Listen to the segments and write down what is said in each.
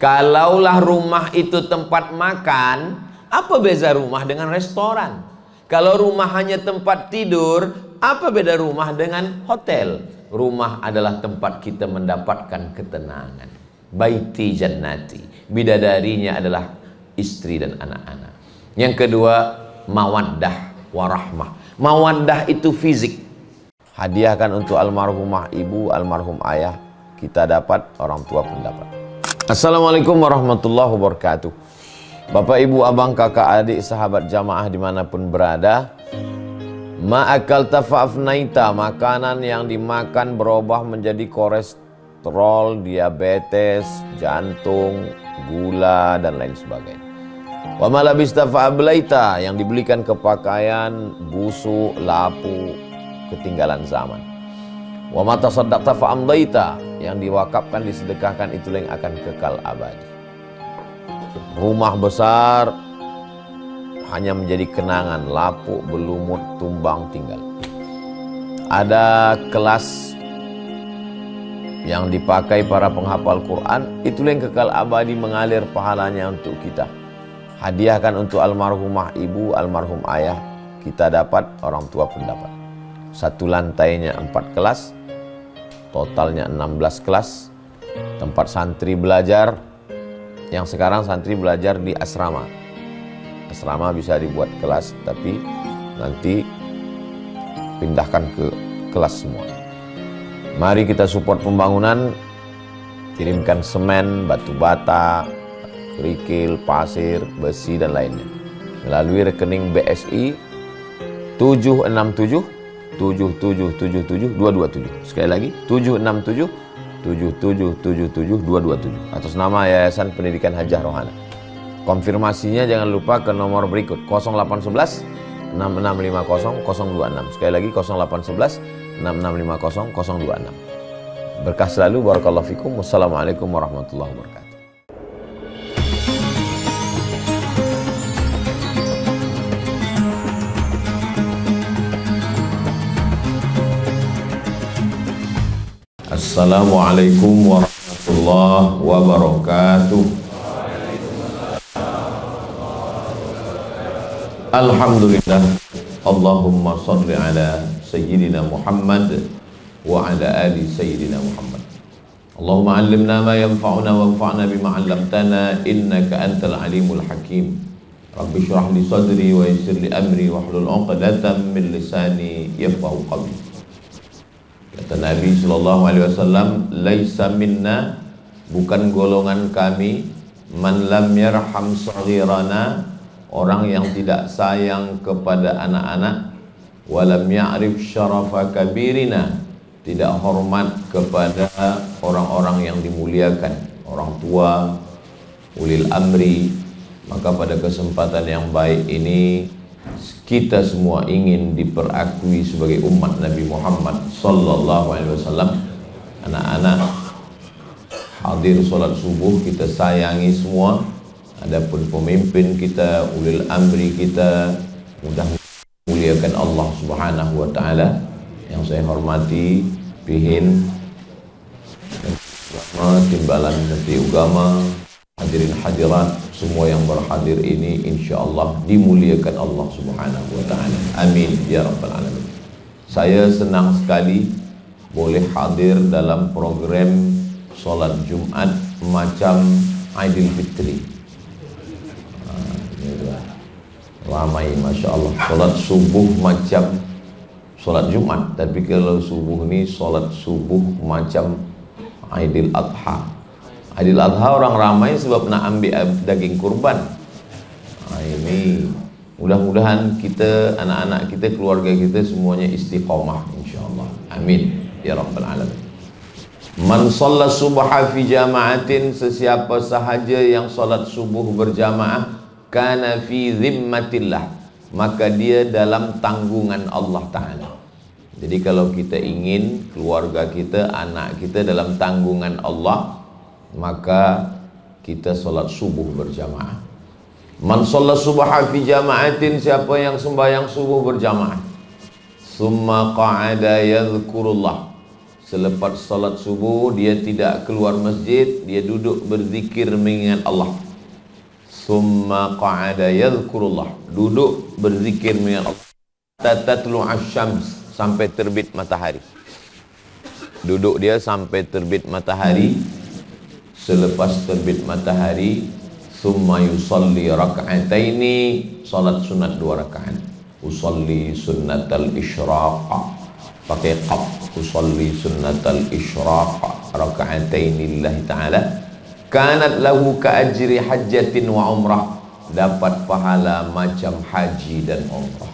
Kalaulah rumah itu tempat makan, apa beza rumah dengan restoran? Kalau rumah hanya tempat tidur, apa beda rumah dengan hotel? Rumah adalah tempat kita mendapatkan ketenangan. Baiti jannati, bidadarinya adalah istri dan anak-anak. Yang kedua, mawaddah warahmah. Mawaddah itu fisik. Hadiahkan untuk almarhumah ibu, almarhum ayah, kita dapat, orang tua pun dapat. Assalamualaikum warahmatullahi wabarakatuh. Bapak, ibu, abang, kakak, adik, sahabat jamaah dimanapun berada, ma'akal tafa'afnaita, makanan yang dimakan berubah menjadi kolesterol, diabetes, jantung, gula, dan lain sebagainya. Wa malabista fa'ablaita, yang dibelikan ke pakaian, busuk, lapu, ketinggalan zaman. Wa mata saddaqta fa'amdaita, yang diwakafkan, disedekahkan, itulah yang akan kekal abadi. Rumah besar hanya menjadi kenangan, lapuk, berlumut, tumbang, tinggal. Ada kelas yang dipakai para penghafal Quran, itulah yang kekal abadi, mengalir pahalanya untuk kita. Hadiahkan untuk almarhumah ibu, almarhum ayah, kita dapat, orang tua pun dapat. Satu lantainya 4 kelas, totalnya 16 kelas, tempat santri belajar. Yang sekarang santri belajar di asrama. Asrama bisa dibuat kelas, tapi nanti pindahkan ke kelas semua. Mari kita support pembangunan, kirimkan semen, batu bata, kerikil, pasir, besi, dan lainnya melalui rekening BSI 767 7777 227. Sekali lagi 767 7777 227 atas nama Yayasan Pendidikan Hajah Rohana. Konfirmasinya jangan lupa ke nomor berikut 0811 6650 026. Sekali lagi 0811 6650 026. Berkah selalu, barakallahu fikum. Wassalamualaikum warahmatullahi wabarakatuh. Assalamualaikum warahmatullahi wabarakatuh. Alhamdulillah. Allahumma salli ala Sayyidina Muhammad wa ala ali Sayyidina Muhammad. Allahumma allimna ma yanfa'una wanfa'na bima 'allamtana innaka antal alimul hakim. Rabbi shrah li sadri wa yassir li amri wahlul 'uqdatam min lisani yafqahu qawli. Kata Nabi SAW, laisa minna, bukan golongan kami, man lam yarham saghirana, orang yang tidak sayang kepada anak-anak, walam ya'rif syarafa kabirina, tidak hormat kepada orang-orang yang dimuliakan, orang tua, ulil amri. Maka pada kesempatan yang baik ini, kita semua ingin diperakui sebagai umat Nabi Muhammad sallallahu alaihi wasallam. Anak-anak hadir salat subuh kita sayangi semua. Adapun pemimpin kita, ulil amri kita, mudah muliakan Allah Subhanahu wa taala. Yang saya hormati Pihin Timbalan Menteri Agama, hadirin hadirat semua yang berhadir ini, insyaallah dimuliakan Allah Subhanahu wa taala. Amin ya rabbal alamin. Saya senang sekali boleh hadir dalam program salat Jumat macam Aidil Fitri. Ramai Masya Allah. Salat subuh macam salat Jumat, tapi kalau subuh ini salat subuh macam Aidil Adha. Aidil Adha orang ramai sebab nak ambil daging kurban. Ini mudah-mudahan kita, anak-anak kita, keluarga kita semuanya istiqamah insyaallah. Amin ya rabbal alamin. Man shalla subha fi jama'atin, sesiapa sahaja yang salat subuh berjamaah, kana fi zimmatillah, maka dia dalam tanggungan Allah Ta'ala. Jadi kalau kita ingin keluarga kita, anak kita dalam tanggungan Allah, maka kita salat subuh berjamaah. Man shalla subha fi jama'atin, siapa yang sembahyang subuh berjamaah, summa qa'ada yadhkurullah, Selepas salat subuh dia tidak keluar masjid, dia duduk berzikir mengingat Allah. Summa qa'ada yadhkurullah, duduk berzikir mengingat Allah. Tatlu asyams, sampai terbit matahari. Duduk dia sampai terbit matahari. Selepas terbit matahari, summa yusalli rak'ataini, salat sunat 2 rakaat. Usalli sunnatal isyraq, pakai qaf, usalli sunnatal isyraq rak'ataini lillahi ta'ala, kanat lahu ka ajri hajjatin wa umrah, dapat pahala macam haji dan umrah.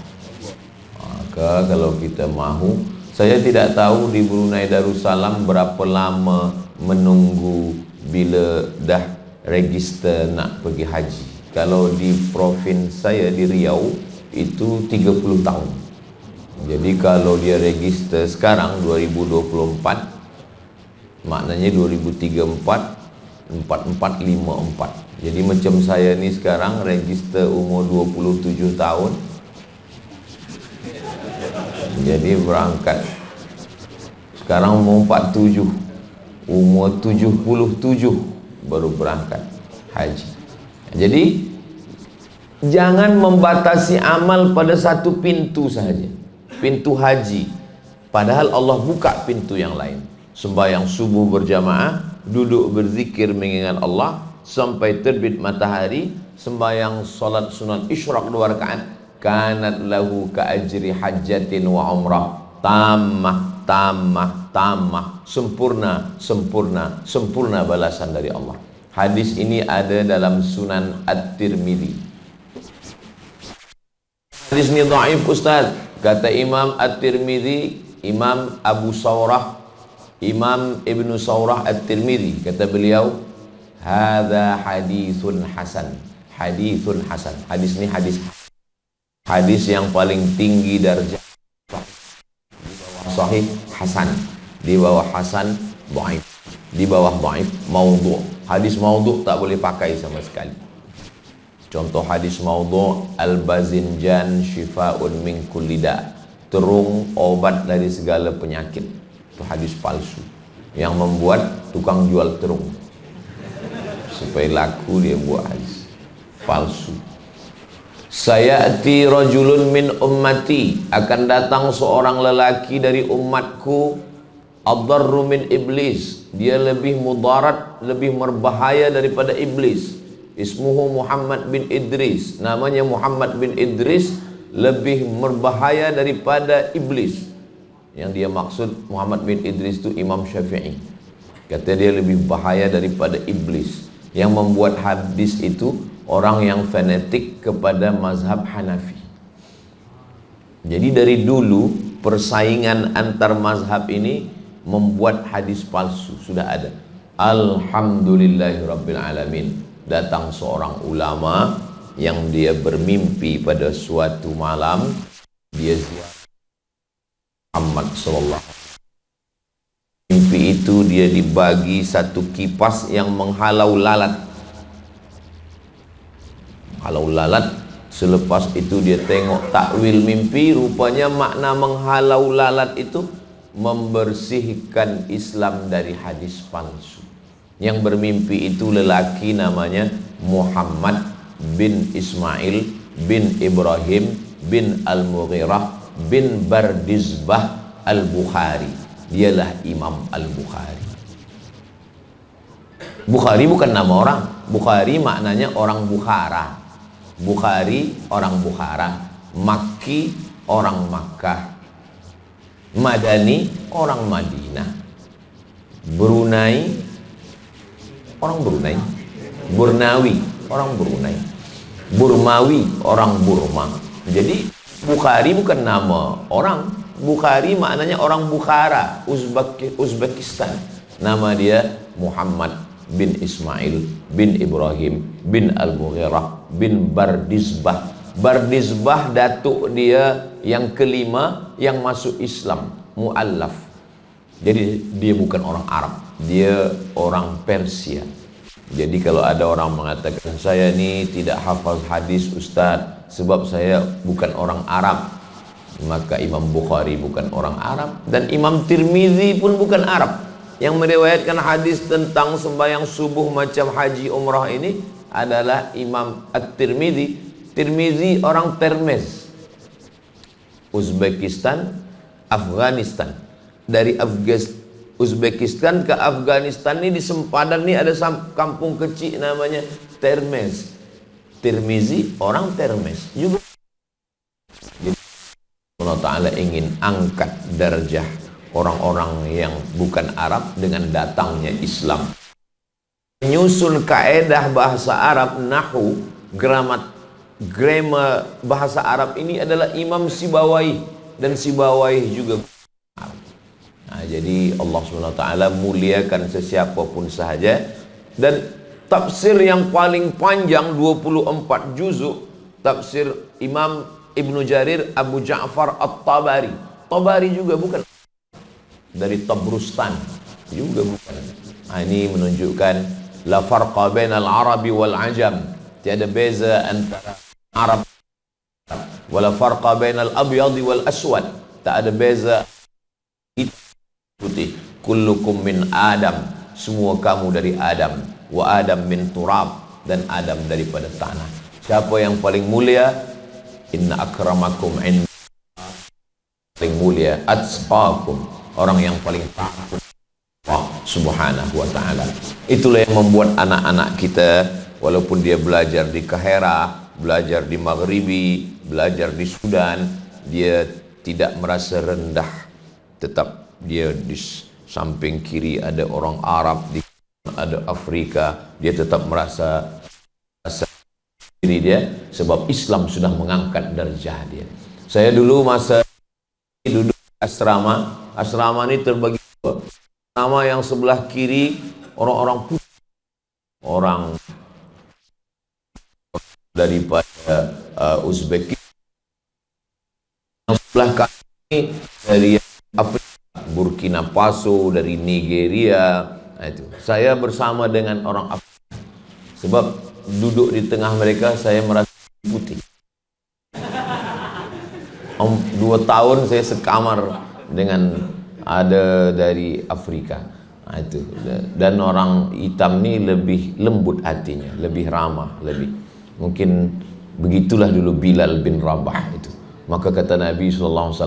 Maka kalau kita mahu, saya tidak tahu di Brunei Darussalam berapa lama menunggu bila dah register nak pergi haji. Kalau di provinsi saya di Riau itu 30 tahun. Jadi kalau dia register sekarang 2024, maknanya 2034, 4454. Jadi macam saya ni sekarang register umur 27 tahun. Jadi berangkat sekarang umur 47, umur 77 baru berangkat haji. Jadi jangan membatasi amal pada satu pintu sahaja, pintu haji, padahal Allah buka pintu yang lain. Sembahyang subuh berjamaah, duduk berzikir mengingat Allah sampai terbit matahari, sembahyang salat sunat isyraq 2 rakaat, kanat lahu ka ajri hajjatin wa umrah, tamah tamah tamah, sempurna sempurna sempurna balasan dari Allah. Hadis ini ada dalam Sunan At-Tirmidzi. Hadis ini dhaif Ustaz, kata Imam At-Tirmidzi, Imam Abu Saurah, Imam Ibnu Saurah At-Tirmidzi, kata beliau, hadza haditsun hasan, haditsun hasan. Hadis ini hadis yang paling tinggi darjah, di bawah sahih hasan, di bawah hasan dhaif, di bawah dhaif maudhu'. Hadis maudhu' tak boleh pakai sama sekali. Contoh hadis maudhu', al-bazinjan shifa'un min kulli da', terung obat dari segala penyakit. Itu hadis palsu yang membuat tukang jual terung supaya laku, dia buat hadis palsu. Sayati rajulun min ummati, akan datang seorang lelaki dari umatku, adarru min iblis, dia lebih mudarat, lebih berbahaya daripada iblis. Ismuhu Muhammad bin Idris, namanya Muhammad bin Idris, lebih berbahaya daripada iblis. Yang dia maksud Muhammad bin Idris itu Imam Syafi'i. Kata dia lebih bahaya daripada iblis. Yang membuat hadis itu orang yang fanatik kepada mazhab Hanafi. Jadi dari dulu persaingan antar mazhab ini membuat hadis palsu sudah ada. Alhamdulillahirabbil alamin. Datang seorang ulama yang dia bermimpi pada suatu malam, dia ziarah Muhammad sallallahu alaihi wasallam. Mimpi itu dia dibagi satu kipas yang menghalau lalat. Halau lalat. Selepas itu dia tengok takwil mimpi, rupanya makna menghalau lalat itu membersihkan Islam dari hadis palsu. Yang bermimpi itu lelaki namanya Muhammad bin Ismail bin Ibrahim bin Al-Mughirah bin Bardizbah Al-Bukhari. Dialah Imam Al-Bukhari. Bukhari bukan nama orang. Bukhari maknanya orang Bukhara. Bukhari orang Bukhara. Makki orang Makkah. Madani orang Madinah. Brunei orang Brunei. Burnawi orang Brunei. Burmawi orang Burma. Jadi Bukhari bukan nama orang. Bukhari maknanya orang Bukhara, Uzbekistan. Nama dia Muhammad bin Ismail bin Ibrahim bin Al-Mughirah bin Bardizbah. Bardizbah datuk dia yang kelima yang masuk Islam, mu'allaf. Jadi dia bukan orang Arab, dia orang Persia. Jadi kalau ada orang mengatakan saya ni tidak hafal hadis Ustaz sebab saya bukan orang Arab, Maka Imam Bukhari bukan orang Arab, dan Imam Tirmizi pun bukan Arab. Yang meriwayatkan hadis tentang sembahyang subuh macam haji umrah ini adalah Imam At-Tirmizi. Tirmizi orang Termez, Uzbekistan, Afghanistan. Dari Uzbekistan ke Afghanistan ini di sempadan ini ada kampung kecil namanya Termez. Tirmizi orang Termez juga. Jadi Allah Ta'ala ingin angkat darjah orang-orang yang bukan Arab dengan datangnya Islam. Menyusun kaedah bahasa Arab, nahu, grammar bahasa Arab ini adalah Imam Sibawayh, dan Sibawayh juga Arab. Nah, jadi Allah SWT muliakan sesiapapun sahaja. Dan tafsir yang paling panjang 24 juzuk, tafsir Imam Ibnu Jarir Abu Ja'far At-Tabari. Tabari juga bukan, dari Tabrustan juga bukan. Nah, ini menunjukkan la farqa bainal arabi wal ajam, tiada beza antara Arab, wala farqa bainal abyadi wal aswad, tak ada beza putih. Kullukum min Adam, semua kamu dari Adam, wa Adam min turab, dan Adam daripada tanah. Siapa yang paling mulia? Inna akramakum inda, paling mulia, atqakum, orang yang paling takut Allah Subhanahu wa ta'ala. Itulah yang membuat anak-anak kita, walaupun dia belajar di Kahira, belajar di Maghribi, belajar di Sudan, dia tidak merasa rendah. Tetap dia di samping kiri ada orang Arab, di ada Afrika, dia tetap merasa diri dia, sebab Islam sudah mengangkat darjah dia. Saya dulu masa duduk asrama ini terbagi dua. Nama yang sebelah kiri orang-orang putih, orang daripada Uzbekistan. Yang sebelah kanan dari Afrika, Burkina Faso, dari Nigeria. Nah, itu saya bersama dengan orang Afrika, sebab duduk di tengah mereka saya merasa putih. 2 tahun saya sekamar dengan ada dari Afrika. Nah, itu. Dan orang hitam ini lebih lembut hatinya, lebih ramah, lebih. Mungkin begitulah dulu Bilal bin Rabah itu. Maka kata Nabi SAW,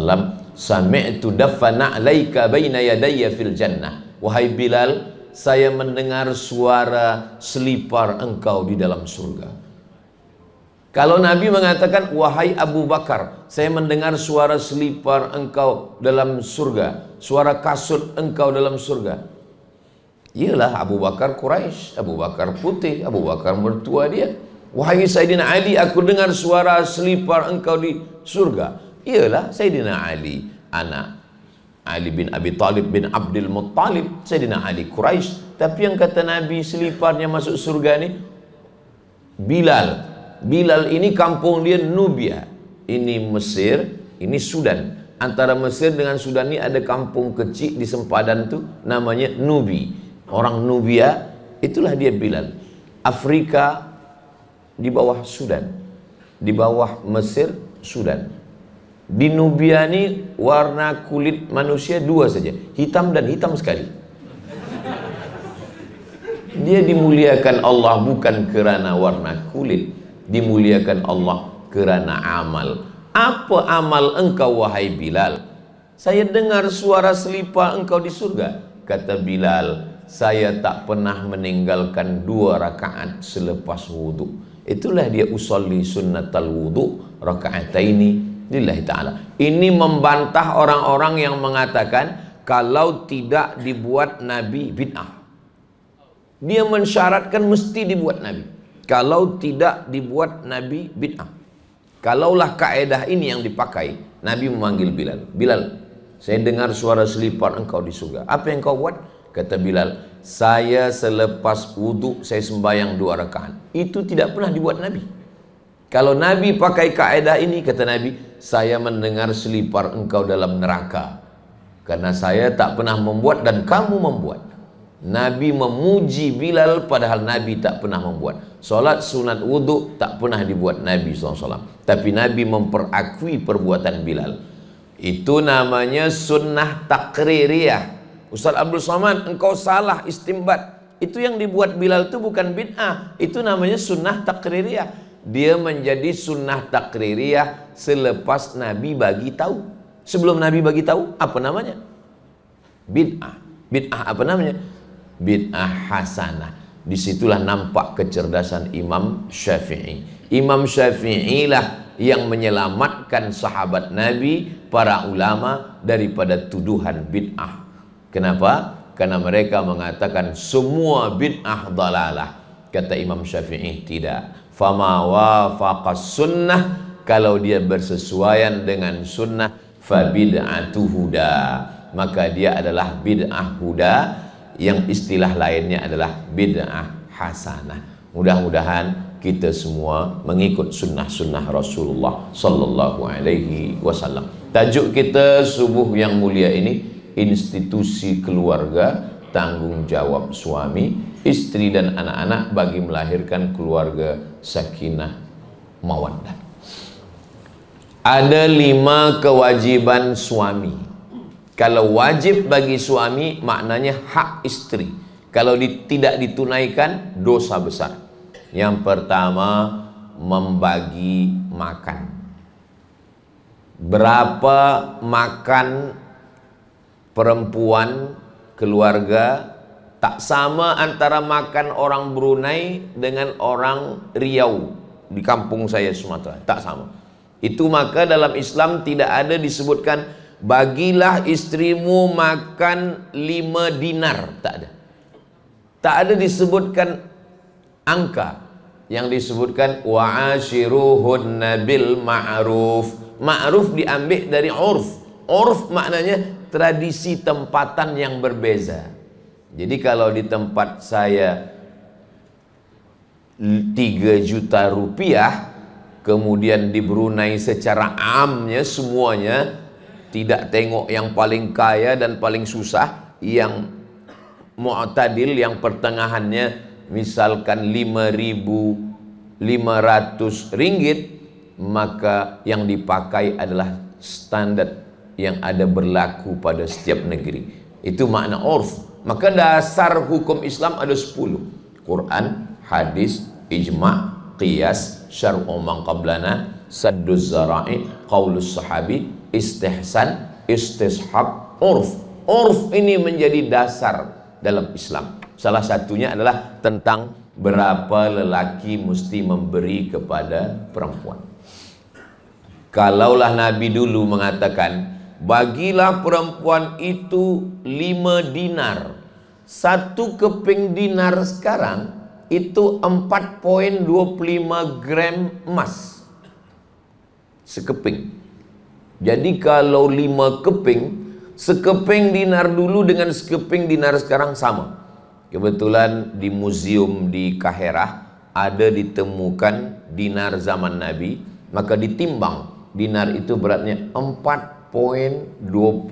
sami'tu dafana alaika baina yadayya fil jannah. Wahai Bilal, saya mendengar suara selipar engkau di dalam surga. Kalau Nabi mengatakan, wahai Abu Bakar, saya mendengar suara selipar engkau dalam surga, suara kasut engkau dalam surga. Iyalah Abu Bakar Quraisy, Abu Bakar putih, Abu Bakar mertua dia. Wahai Sayyidina Ali, aku dengar suara selipar engkau di surga. Iyalah Sayyidina Ali, anak Ali bin Abi Talib bin Abdul Muttalib, Sayyidina Ali Quraisy. Tapi yang kata Nabi seliparnya masuk surga ini Bilal. Bilal ini kampung dia Nubia, ini Mesir, ini Sudan. Antara Mesir dengan Sudan ini ada kampung kecil di sempadan tuh namanya Nubi. Orang Nubia, itulah dia Bilal. Afrika di bawah Sudan, di bawah Mesir, Sudan. Di Nubia ini warna kulit manusia 2 saja, hitam dan hitam sekali. Dia dimuliakan Allah bukan kerana warna kulit, dimuliakan Allah kerana amal. Apa amal engkau wahai Bilal? Saya dengar suara selipar engkau di surga. Kata Bilal, saya tak pernah meninggalkan 2 rakaat selepas wudu. Itulah dia usolli sunnatal wudu raka'ataini lillahi ta'ala. Ini membantah orang-orang yang mengatakan kalau tidak dibuat Nabi bid'ah. Dia mensyaratkan mesti dibuat Nabi. Kalau tidak dibuat Nabi bid'ah. Kalaulah kaedah ini yang dipakai, Nabi memanggil Bilal. Bilal, saya dengar suara selipar engkau di surga. Apa yang kau buat? Kata Bilal, saya selepas wudhu saya sembahyang 2 rakaat. Itu tidak pernah dibuat Nabi. Kalau Nabi pakai kaedah ini, kata Nabi, saya mendengar selipar engkau dalam neraka. Karena saya tak pernah membuat dan kamu membuat. Nabi memuji Bilal padahal Nabi tak pernah membuat. Solat sunat wudhu tak pernah dibuat Nabi SAW. Tapi Nabi memperakui perbuatan Bilal. Itu namanya sunnah takririyah. Ustaz Abdul Somad, engkau salah istimbat. Itu yang dibuat Bilal itu bukan bid'ah, itu namanya sunnah takririyah. Dia menjadi sunnah takririyah selepas Nabi bagi tahu. Sebelum Nabi bagi tahu, apa namanya? Bid'ah. Bid'ah apa namanya? Bid'ah hasanah. Disitulah nampak kecerdasan Imam Syafi'i. Imam Syafi'i lah yang menyelamatkan sahabat Nabi, para ulama daripada tuduhan bid'ah. Kenapa? Karena mereka mengatakan semua bid'ah dalalah. Kata Imam Syafi'i, tidak. Fama wafaqas sunnah, kalau dia bersesuaian dengan sunnah, fa bid'atu huda, maka dia adalah bid'ah huda, yang istilah lainnya adalah bid'ah hasanah. Mudah-mudahan kita semua mengikut sunnah-sunnah Rasulullah Sallallahu Alaihi Wasallam. Tajuk kita subuh yang mulia ini, institusi keluarga, tanggung jawab suami, istri dan anak-anak bagi melahirkan keluarga sakinah mawaddah. Ada 5 kewajiban suami. Kalau wajib bagi suami, maknanya hak istri. Kalau tidak ditunaikan, dosa besar. Yang pertama, membagi makan. Berapa makan perempuan keluarga tak sama antara makan orang Brunei dengan orang Riau di kampung saya Sumatera, tak sama. Itu maka dalam Islam tidak ada disebutkan bagilah istrimu makan 5 dinar, tak ada. Tak ada disebutkan angka. Yang disebutkan wa'ashiruhunna bil ma'ruf. Ma'ruf diambil dari urf. Urf maknanya tradisi tempatan yang berbeza. Jadi kalau di tempat saya 3 juta rupiah, kemudian di Brunei secara amnya semuanya, tidak tengok yang paling kaya dan paling susah, yang mu'tadil, yang pertengahannya misalkan 5.500 ringgit, maka yang dipakai adalah standar yang ada berlaku pada setiap negeri. Itu makna urf. Maka dasar hukum Islam ada 10. Quran, hadis, ijma', qiyas, syar'u man qablana, sadduz zara'i, qaulus sahabi, istihsan, istishab, urf. Urf ini menjadi dasar dalam Islam. Salah satunya adalah tentang berapa lelaki mesti memberi kepada perempuan. Kalaulah Nabi dulu mengatakan bagilah perempuan itu 5 dinar. 1 keping dinar sekarang itu 4,25 gram emas sekeping. Jadi kalau 5 keping, sekeping dinar dulu dengan sekeping dinar sekarang sama. Kebetulan di museum di Kaherah ada ditemukan dinar zaman Nabi, maka ditimbang dinar itu beratnya 4,25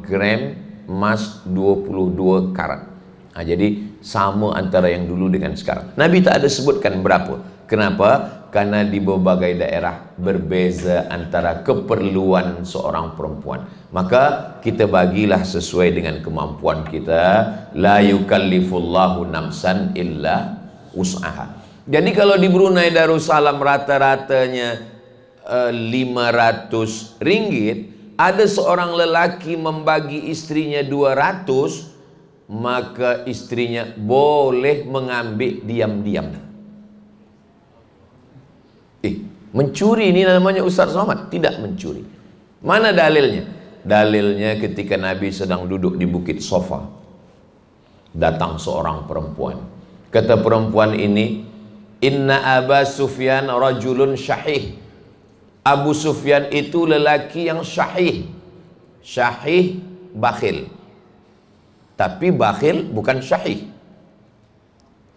gram emas 22 karat. Nah, jadi sama antara yang dulu dengan sekarang. Nabi tak ada sebutkan berapa. Kenapa? Karena di berbagai daerah berbeza antara keperluan seorang perempuan. Maka kita bagilah sesuai dengan kemampuan kita. La yukallifullahu nafsan illa wus'aha. Jadi kalau di Brunei Darussalam rata-ratanya 500 ringgit, ada seorang lelaki membagi istrinya 200, maka istrinya boleh mengambil diam-diam. Mencuri ini namanya Ustaz Somad? Tidak mencuri. Mana dalilnya? Dalilnya ketika Nabi sedang duduk di Bukit Sofa, datang seorang perempuan. Kata perempuan ini, inna Aba Sufyan rajulun syahih. Abu Sufyan itu lelaki yang syahih. Syahih bakhil. Tapi bakhil bukan syahih.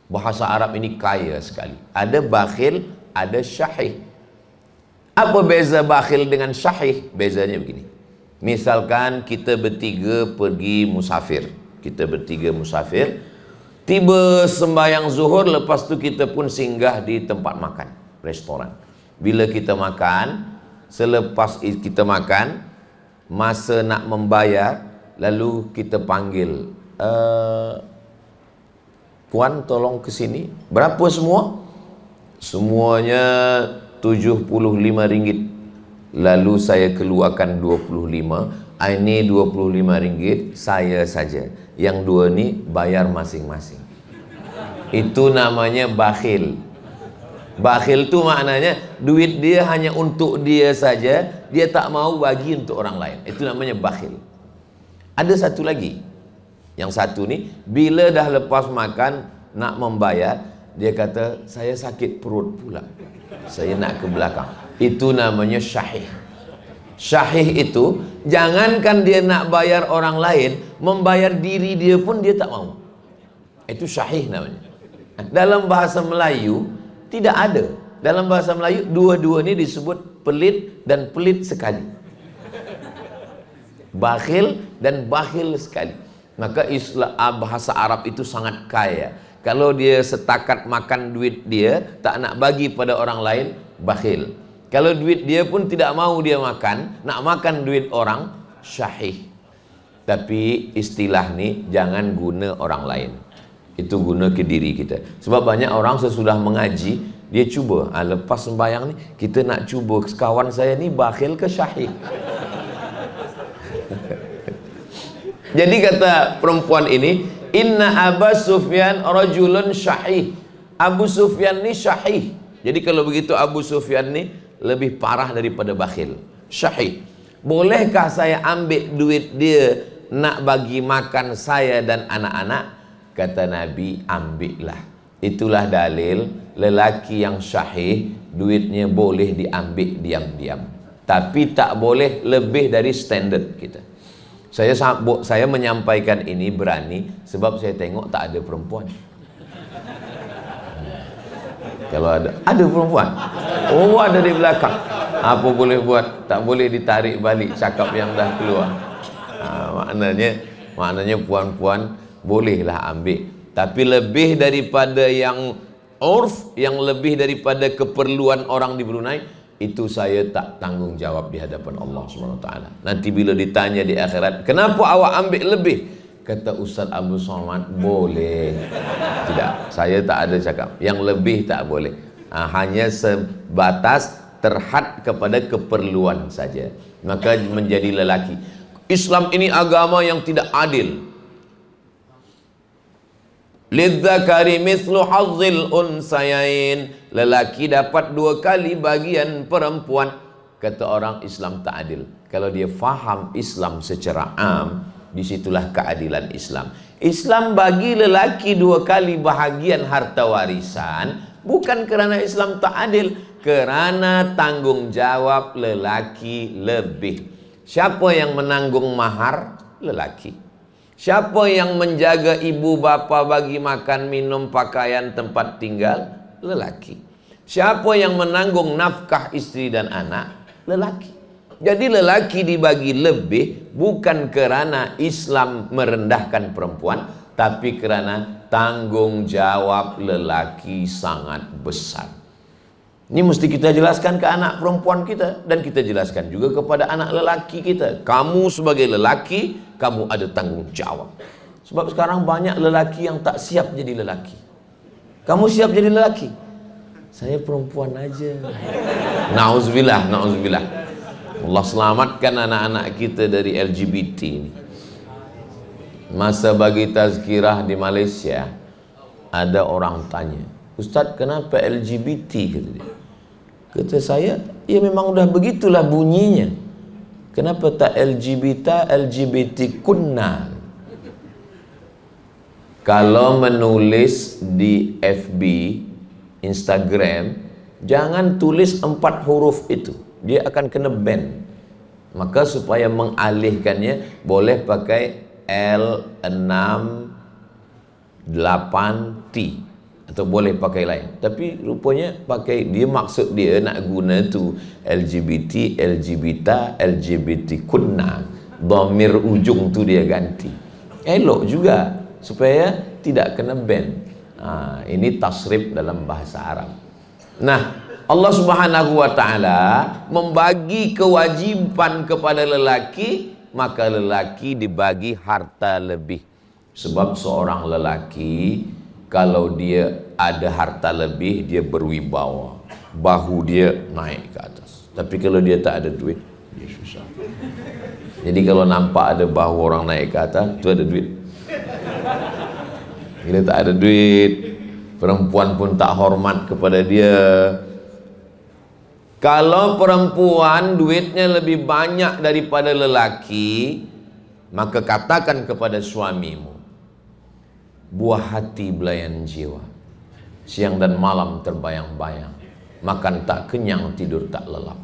Bahasa Arab ini kaya sekali. Ada bakhil, ada syahih. Apa beza bakhil dengan syahih? Bezanya begini. Misalkan kita bertiga pergi musafir. Kita bertiga musafir. Tiba sembahyang zuhur, lepas tu kita pun singgah di tempat makan, restoran. Bila kita makan, selepas kita makan, Masa nak membayar, lalu kita panggil, puan tolong ke sini. Berapa semua? Semuanya RM75. Lalu saya keluarkan 25. Ini RM25 saya saja. Yang dua ni bayar masing-masing. Itu namanya bakhil. Bakhil tu maknanya duit dia hanya untuk dia saja, dia tak mau bagi untuk orang lain. Itu namanya bakhil. Ada satu lagi. Yang satu ni, bila dah lepas makan nak membayar, dia kata saya sakit perut pula, saya nak ke belakang. Itu namanya syahih. Syahih itu jangankan dia nak bayar orang lain, membayar diri dia pun dia tak mau. Itu syahih namanya. Dalam bahasa Melayu tidak ada. Dalam bahasa Melayu dua-dua ni disebut pelit dan pelit sekali. Bakhil dan bakhil sekali. Maka bahasa Arab itu sangat kaya. Kalau dia setakat makan duit dia, tak nak bagi pada orang lain, bakhil. Kalau duit dia pun tidak mau dia makan, nak makan duit orang, syahih. Tapi istilah ni jangan guna orang lain. Itu guna ke diri kita. Sebab banyak orang sesudah mengaji, dia cuba, lepas sembahyang ni, kita nak cuba kawan saya ni bakhil ke syahih. Jadi kata perempuan ini, inna Abu Sufyan rajulun syahih. Abu Sufyan ni syahih. Jadi kalau begitu Abu Sufyan ni lebih parah daripada bakhil. Syahih. Bolehkah saya ambil duit dia nak bagi makan saya dan anak-anak? Kata Nabi, ambillah. Itulah dalil lelaki yang syahih duitnya boleh diambil diam-diam. Tapi tak boleh lebih dari standard kita. Saya menyampaikan ini berani sebab saya tengok tak ada perempuan. Kalau ada perempuan, oh ada di belakang. Apa boleh buat? Tak boleh ditarik balik cakap yang dah keluar. Maknanya puan-puan bolehlah ambil. Tapi lebih daripada yang urf, yang lebih daripada keperluan orang di Brunei, itu saya tak tanggung jawab di hadapan Allah SWT. Nanti bila ditanya di akhirat, kenapa awak ambil lebih? Kata Ustaz Abu Somad, boleh. Tidak, saya tak ada cakap. Yang lebih tak boleh. Hanya sebatas terhad kepada keperluan saja. Maka menjadi lelaki. Islam ini agama yang tidak adil. Lidzakari mithlu hazzil unsayain. Lelaki dapat 2 kali bagian perempuan. Kata orang Islam tak adil. Kalau dia faham Islam secara am, disitulah keadilan Islam. Islam bagi lelaki 2 kali bahagian harta warisan, bukan kerana Islam tak adil, kerana tanggung jawab lelaki lebih. Siapa yang menanggung mahar? Lelaki. Siapa yang menjaga ibu bapa bagi makan, minum, pakaian, tempat tinggal? Lelaki. Siapa yang menanggung nafkah istri dan anak? Lelaki. Jadi lelaki dibagi lebih bukan kerana Islam merendahkan perempuan, tapi kerana tanggung jawab lelaki sangat besar. Ini mesti kita jelaskan ke anak perempuan kita, dan kita jelaskan juga kepada anak lelaki kita. Kamu sebagai lelaki, kamu ada tanggung jawab. Sebab sekarang banyak lelaki yang tak siap jadi lelaki. Kamu siap jadi lelaki? Saya perempuan aja. Nauzubillah, nauzubillah. Allah selamatkan anak-anak kita dari LGBT ini. Masa bagi tazkirah di Malaysia, ada orang tanya, Ustaz, kenapa LGBT? Kata dia. Kata saya, ya memang udah begitulah bunyinya. Kenapa tak LGBT kunna? Kalau menulis di FB, Instagram, jangan tulis 4 huruf itu. Dia akan kena ban. Maka supaya mengalihkannya, boleh pakai L68T atau boleh pakai lain. Tapi rupanya pakai, dia maksud dia nak guna tu LGBT, LGBT kunna. Dhamir ujung tu dia ganti. Elok juga supaya tidak kena ban. Ini tasrif dalam bahasa Arab. Nah, Allah Subhanahu wa ta'ala membagi kewajiban kepada lelaki, maka lelaki dibagi harta lebih. Sebab seorang lelaki kalau dia ada harta lebih, dia berwibawa, bahu dia naik ke atas. Tapi kalau dia tak ada duit, dia susah. Jadi kalau nampak ada bahu orang naik ke atas, itu ada duit. Bila tak ada duit, perempuan pun tak hormat kepada dia. Kalau perempuan duitnya lebih banyak daripada lelaki, maka katakan kepada suamimu, buah hati belayan jiwa, siang dan malam terbayang-bayang, makan tak kenyang, tidur tak lelap.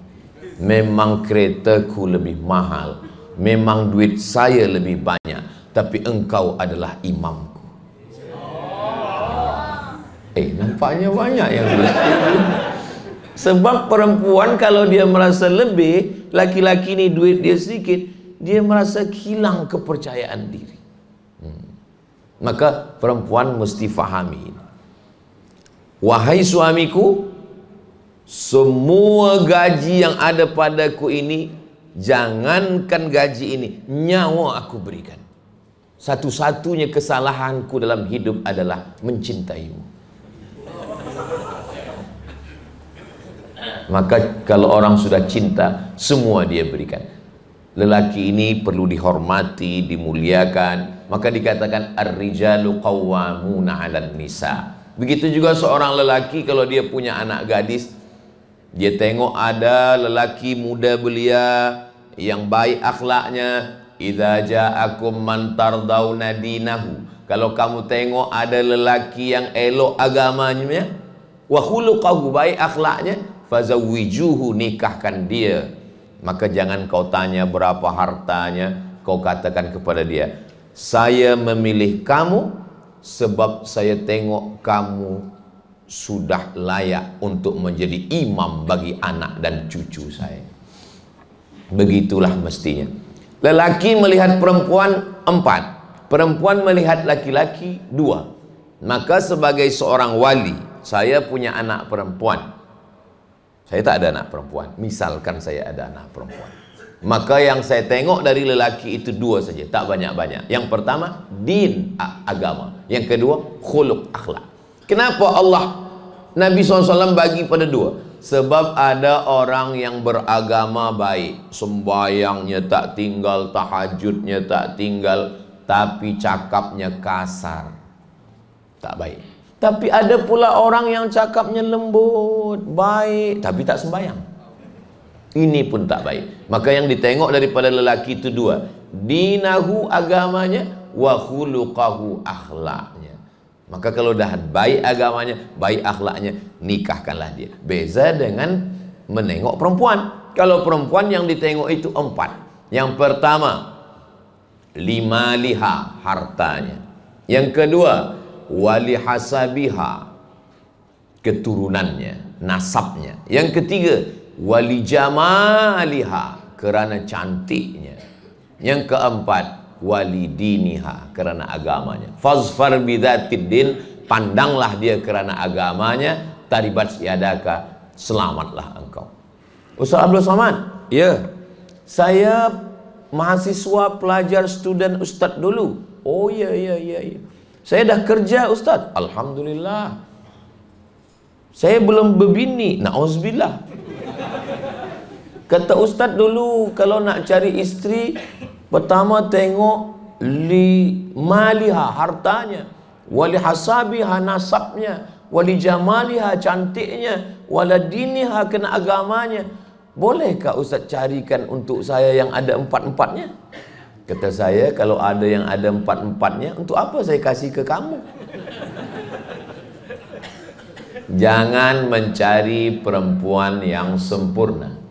Memang keretaku lebih mahal, memang duit saya lebih banyak, tapi engkau adalah imamku. Nampaknya banyak yang sebab perempuan kalau dia merasa lebih, laki-laki ni duit dia sedikit, dia merasa hilang kepercayaan diri. Maka perempuan mesti fahami, wahai suamiku, semua gaji yang ada padaku ini, jangankan gaji ini, nyawa aku berikan. Satu-satunya kesalahanku dalam hidup adalah mencintaimu. Maka kalau orang sudah cinta, semua dia berikan. Lelaki ini perlu dihormati, dimuliakan. Maka dikatakan ar-rijalu qawwamuna 'alan nisa. Begitu juga seorang lelaki kalau dia punya anak gadis, dia tengok ada lelaki muda belia yang baik akhlaknya, idza ja'akum man tardawna dinahu. Kalau kamu tengok ada lelaki yang elok agamanya, wa khuluquhu, baik akhlaknya, fazawwijuhu, nikahkan dia. Maka jangan kau tanya berapa hartanya, kau katakan kepada dia, saya memilih kamu sebab saya tengok kamu sudah layak untuk menjadi imam bagi anak dan cucu saya. Begitulah mestinya. Lelaki melihat perempuan 4, perempuan melihat laki-laki 2. Maka sebagai seorang wali, saya punya anak perempuan, saya tak ada anak perempuan, misalkan saya ada anak perempuan, maka yang saya tengok dari lelaki itu 2 saja, tak banyak-banyak. Yang pertama, din, agama. Yang kedua, khuluq, akhlak. Kenapa Allah, Nabi SAW bagi pada 2? Sebab ada orang yang beragama baik, sembayangnya tak tinggal, tahajudnya tak tinggal, tapi cakapnya kasar, tak baik. Tapi ada pula orang yang cakapnya lembut, baik, tapi tak sembahyang. Ini pun tak baik. Maka yang ditengok daripada lelaki itu 2. Dinahu, agamanya, wa khuluqahu, akhlaknya. Maka kalau dah baik agamanya, baik akhlaknya, nikahkanlah dia. Beza dengan menengok perempuan. Kalau perempuan yang ditengok itu 4. Yang pertama, limaliha, hartanya. Yang kedua, wali hasabiha, keturunannya, nasabnya. Yang ketiga, wali jamaliha, kerana cantiknya. Yang keempat, wali diniha, kerana agamanya. Fazfar bidzatid din, pandanglah dia kerana agamanya. Taribat yadaka, selamatlah engkau. Ustaz Abdul Somad, ya, saya mahasiswa, pelajar, student Ustaz dulu. Oh ya. Saya dah kerja Ustaz, alhamdulillah. Saya belum berbini, na'uzubillah. Kata Ustaz dulu, kalau nak cari isteri, pertama tengok maliha, hartanya, wali hasabiha, nasabnya, wali jamaliha, cantiknya, wala diniha, kena agamanya. Bolehkah Ustaz carikan untuk saya yang ada 4-4-nya? Kata saya, kalau ada yang ada 4-4-nya, untuk apa saya kasih ke kamu? Jangan mencari perempuan yang sempurna.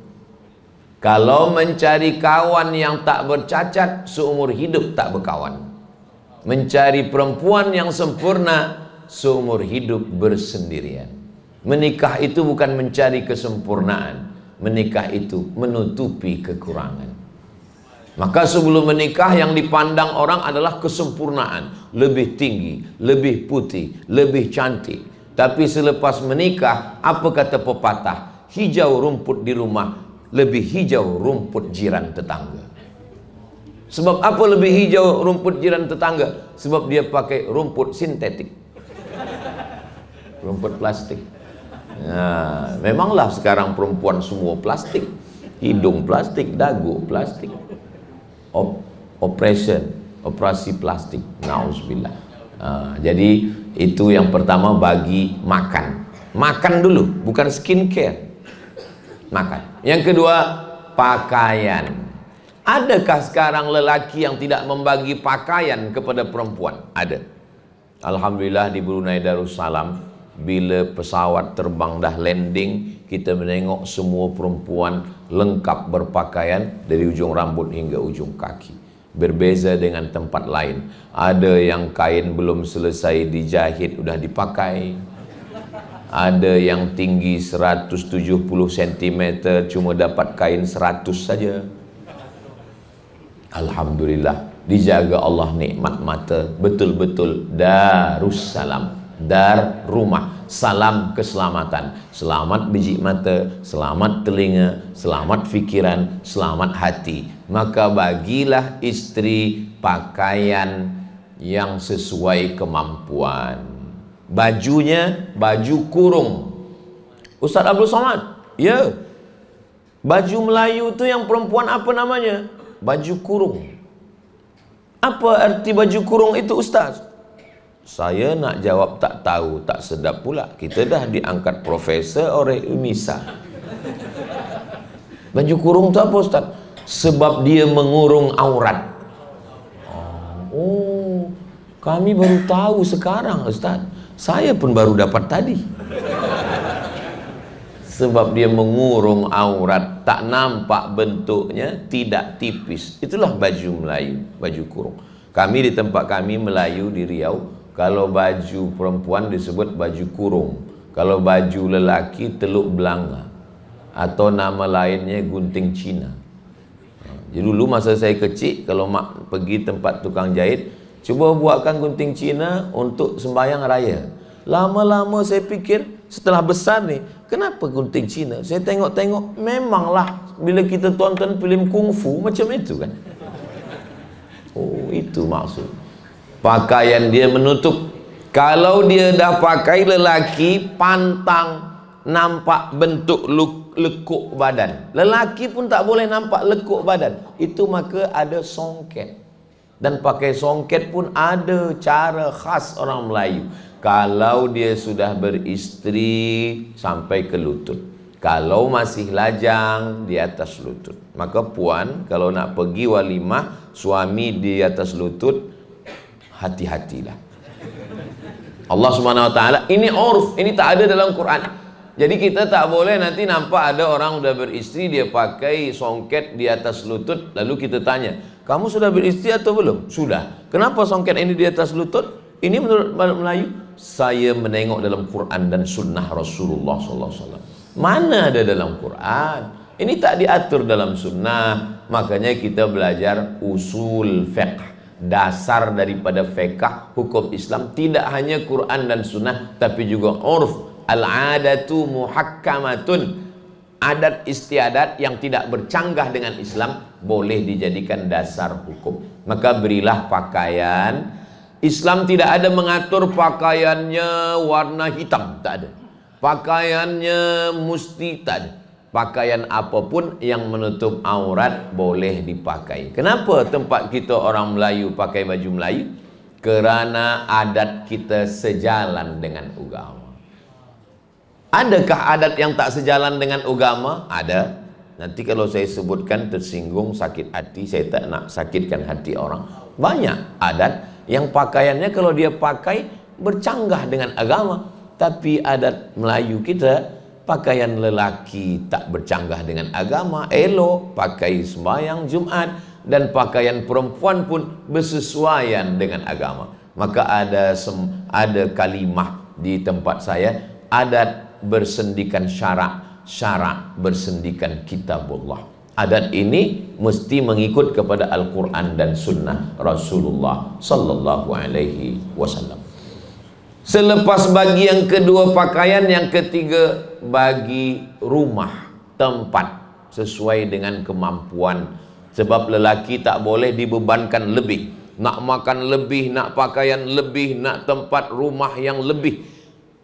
Kalau mencari kawan yang tak bercacat, seumur hidup tak berkawan. Mencari perempuan yang sempurna, seumur hidup bersendirian. Menikah itu bukan mencari kesempurnaan. Menikah itu menutupi kekurangan. Maka sebelum menikah yang dipandang orang adalah kesempurnaan. Lebih tinggi, lebih putih, lebih cantik. Tapi selepas menikah, apa kata pepatah? Hijau rumput di rumah, lebih hijau rumput jiran tetangga. Sebab apa lebih hijau rumput jiran tetangga? Sebab dia pakai rumput sintetik, rumput plastik. Nah, memanglah sekarang perempuan semua plastik, hidung plastik, dagu plastik, operasi plastik. Nauzubillah. Jadi itu yang pertama bagi makan. Makan dulu, bukan skincare. Makan. Yang kedua, pakaian. Adakah sekarang lelaki yang tidak membagi pakaian kepada perempuan? Ada. Alhamdulillah di Brunei Darussalam, bila pesawat terbang dah landing, kita menengok semua perempuan lengkap berpakaian dari ujung rambut hingga ujung kaki. Berbeza dengan tempat lain. Ada yang kain belum selesai dijahit udah dipakai. Ada yang tinggi 170 cm cuma dapat kain 100 saja. Alhamdulillah, dijaga Allah nikmat mata. Betul-betul Darussalam, dar rumah, salam keselamatan. Selamat biji mata, selamat telinga, selamat fikiran, selamat hati. Maka bagilah istri pakaian yang sesuai kemampuan. Bajunya baju kurung. Ustaz Abdul Somad, ya, baju Melayu itu yang perempuan apa namanya? Baju kurung. Apa arti baju kurung itu, Ustaz? Saya nak jawab tak tahu, tak sedap pula. Kita dah diangkat profesor oleh UNISA. Baju kurung itu apa, Ustaz? Sebab dia mengurung aurat. Oh, kami baru tahu sekarang, Ustaz. Saya pun baru dapat tadi. Sebab dia mengurung aurat, tak nampak bentuknya, tidak tipis. Itulah baju Melayu, baju kurung. Kami di tempat kami Melayu di Riau, kalau baju perempuan disebut baju kurung. Kalau baju lelaki teluk belanga. Atau nama lainnya gunting Cina. Jadi dulu masa saya kecil, kalau mak pergi tempat tukang jahit, cuba buatkan gunting Cina untuk sembahyang raya. Lama-lama saya fikir, setelah besar nih, kenapa gunting Cina? Saya tengok-tengok, memanglah bila kita tonton filem kungfu macam itu kan. Oh, itu maksud. Pakaian dia menutup. Kalau dia dah pakai lelaki, pantang nampak bentuk lekuk badan. Lelaki pun tak boleh nampak lekuk badan. Itu maka ada songket. Dan pakai songket pun ada cara khas orang Melayu. Kalau dia sudah beristri sampai ke lutut. Kalau masih lajang di atas lutut. Maka puan kalau nak pergi walimah, suami di atas lutut, hati-hatilah. Allah Subhanahu wa taala, ini urf, ini tak ada dalam Quran. Jadi kita tak boleh nanti nampak ada orang udah beristri, dia pakai songket di atas lutut, lalu kita tanya, kamu sudah beristri atau belum? Sudah. Kenapa songket ini di atas lutut? Ini menurut Melayu. Saya menengok dalam Quran dan sunnah Rasulullah SAW. Mana ada dalam Quran? Ini tak diatur dalam sunnah. Makanya kita belajar usul fiqh, dasar daripada fiqh hukum Islam. Tidak hanya Quran dan sunnah, tapi juga urf. Al-adatu muhakkamatun. Adat istiadat yang tidak bercanggah dengan Islam boleh dijadikan dasar hukum. Maka berilah pakaian. Islam tidak ada mengatur pakaiannya warna hitam, tak ada. Pakaiannya mesti, tak ada. Pakaian apapun yang menutup aurat boleh dipakai. Kenapa tempat kita orang Melayu pakai baju Melayu? Kerana adat kita sejalan dengan agama. Adakah adat yang tak sejalan dengan agama? Ada. Nanti kalau saya sebutkan tersinggung, sakit hati. Saya tak nak sakitkan hati orang. Banyak adat yang pakaiannya kalau dia pakai bercanggah dengan agama. Tapi adat Melayu kita, pakaian lelaki tak bercanggah dengan agama, elok, pakai sembahyang Jumat, dan pakaian perempuan pun bersesuaian dengan agama. Maka ada kalimah di tempat saya, adat bersendikan syarak, syarak bersendikan kitabullah. Adat ini mesti mengikut kepada Al-Quran dan Sunnah Rasulullah Sallallahu Alaihi Wasallam. Selepas bagi yang kedua pakaian, yang ketiga bagi rumah, tempat sesuai dengan kemampuan. Sebab lelaki tak boleh dibebankan lebih, nak makan lebih, nak pakaian lebih, nak tempat rumah yang lebih.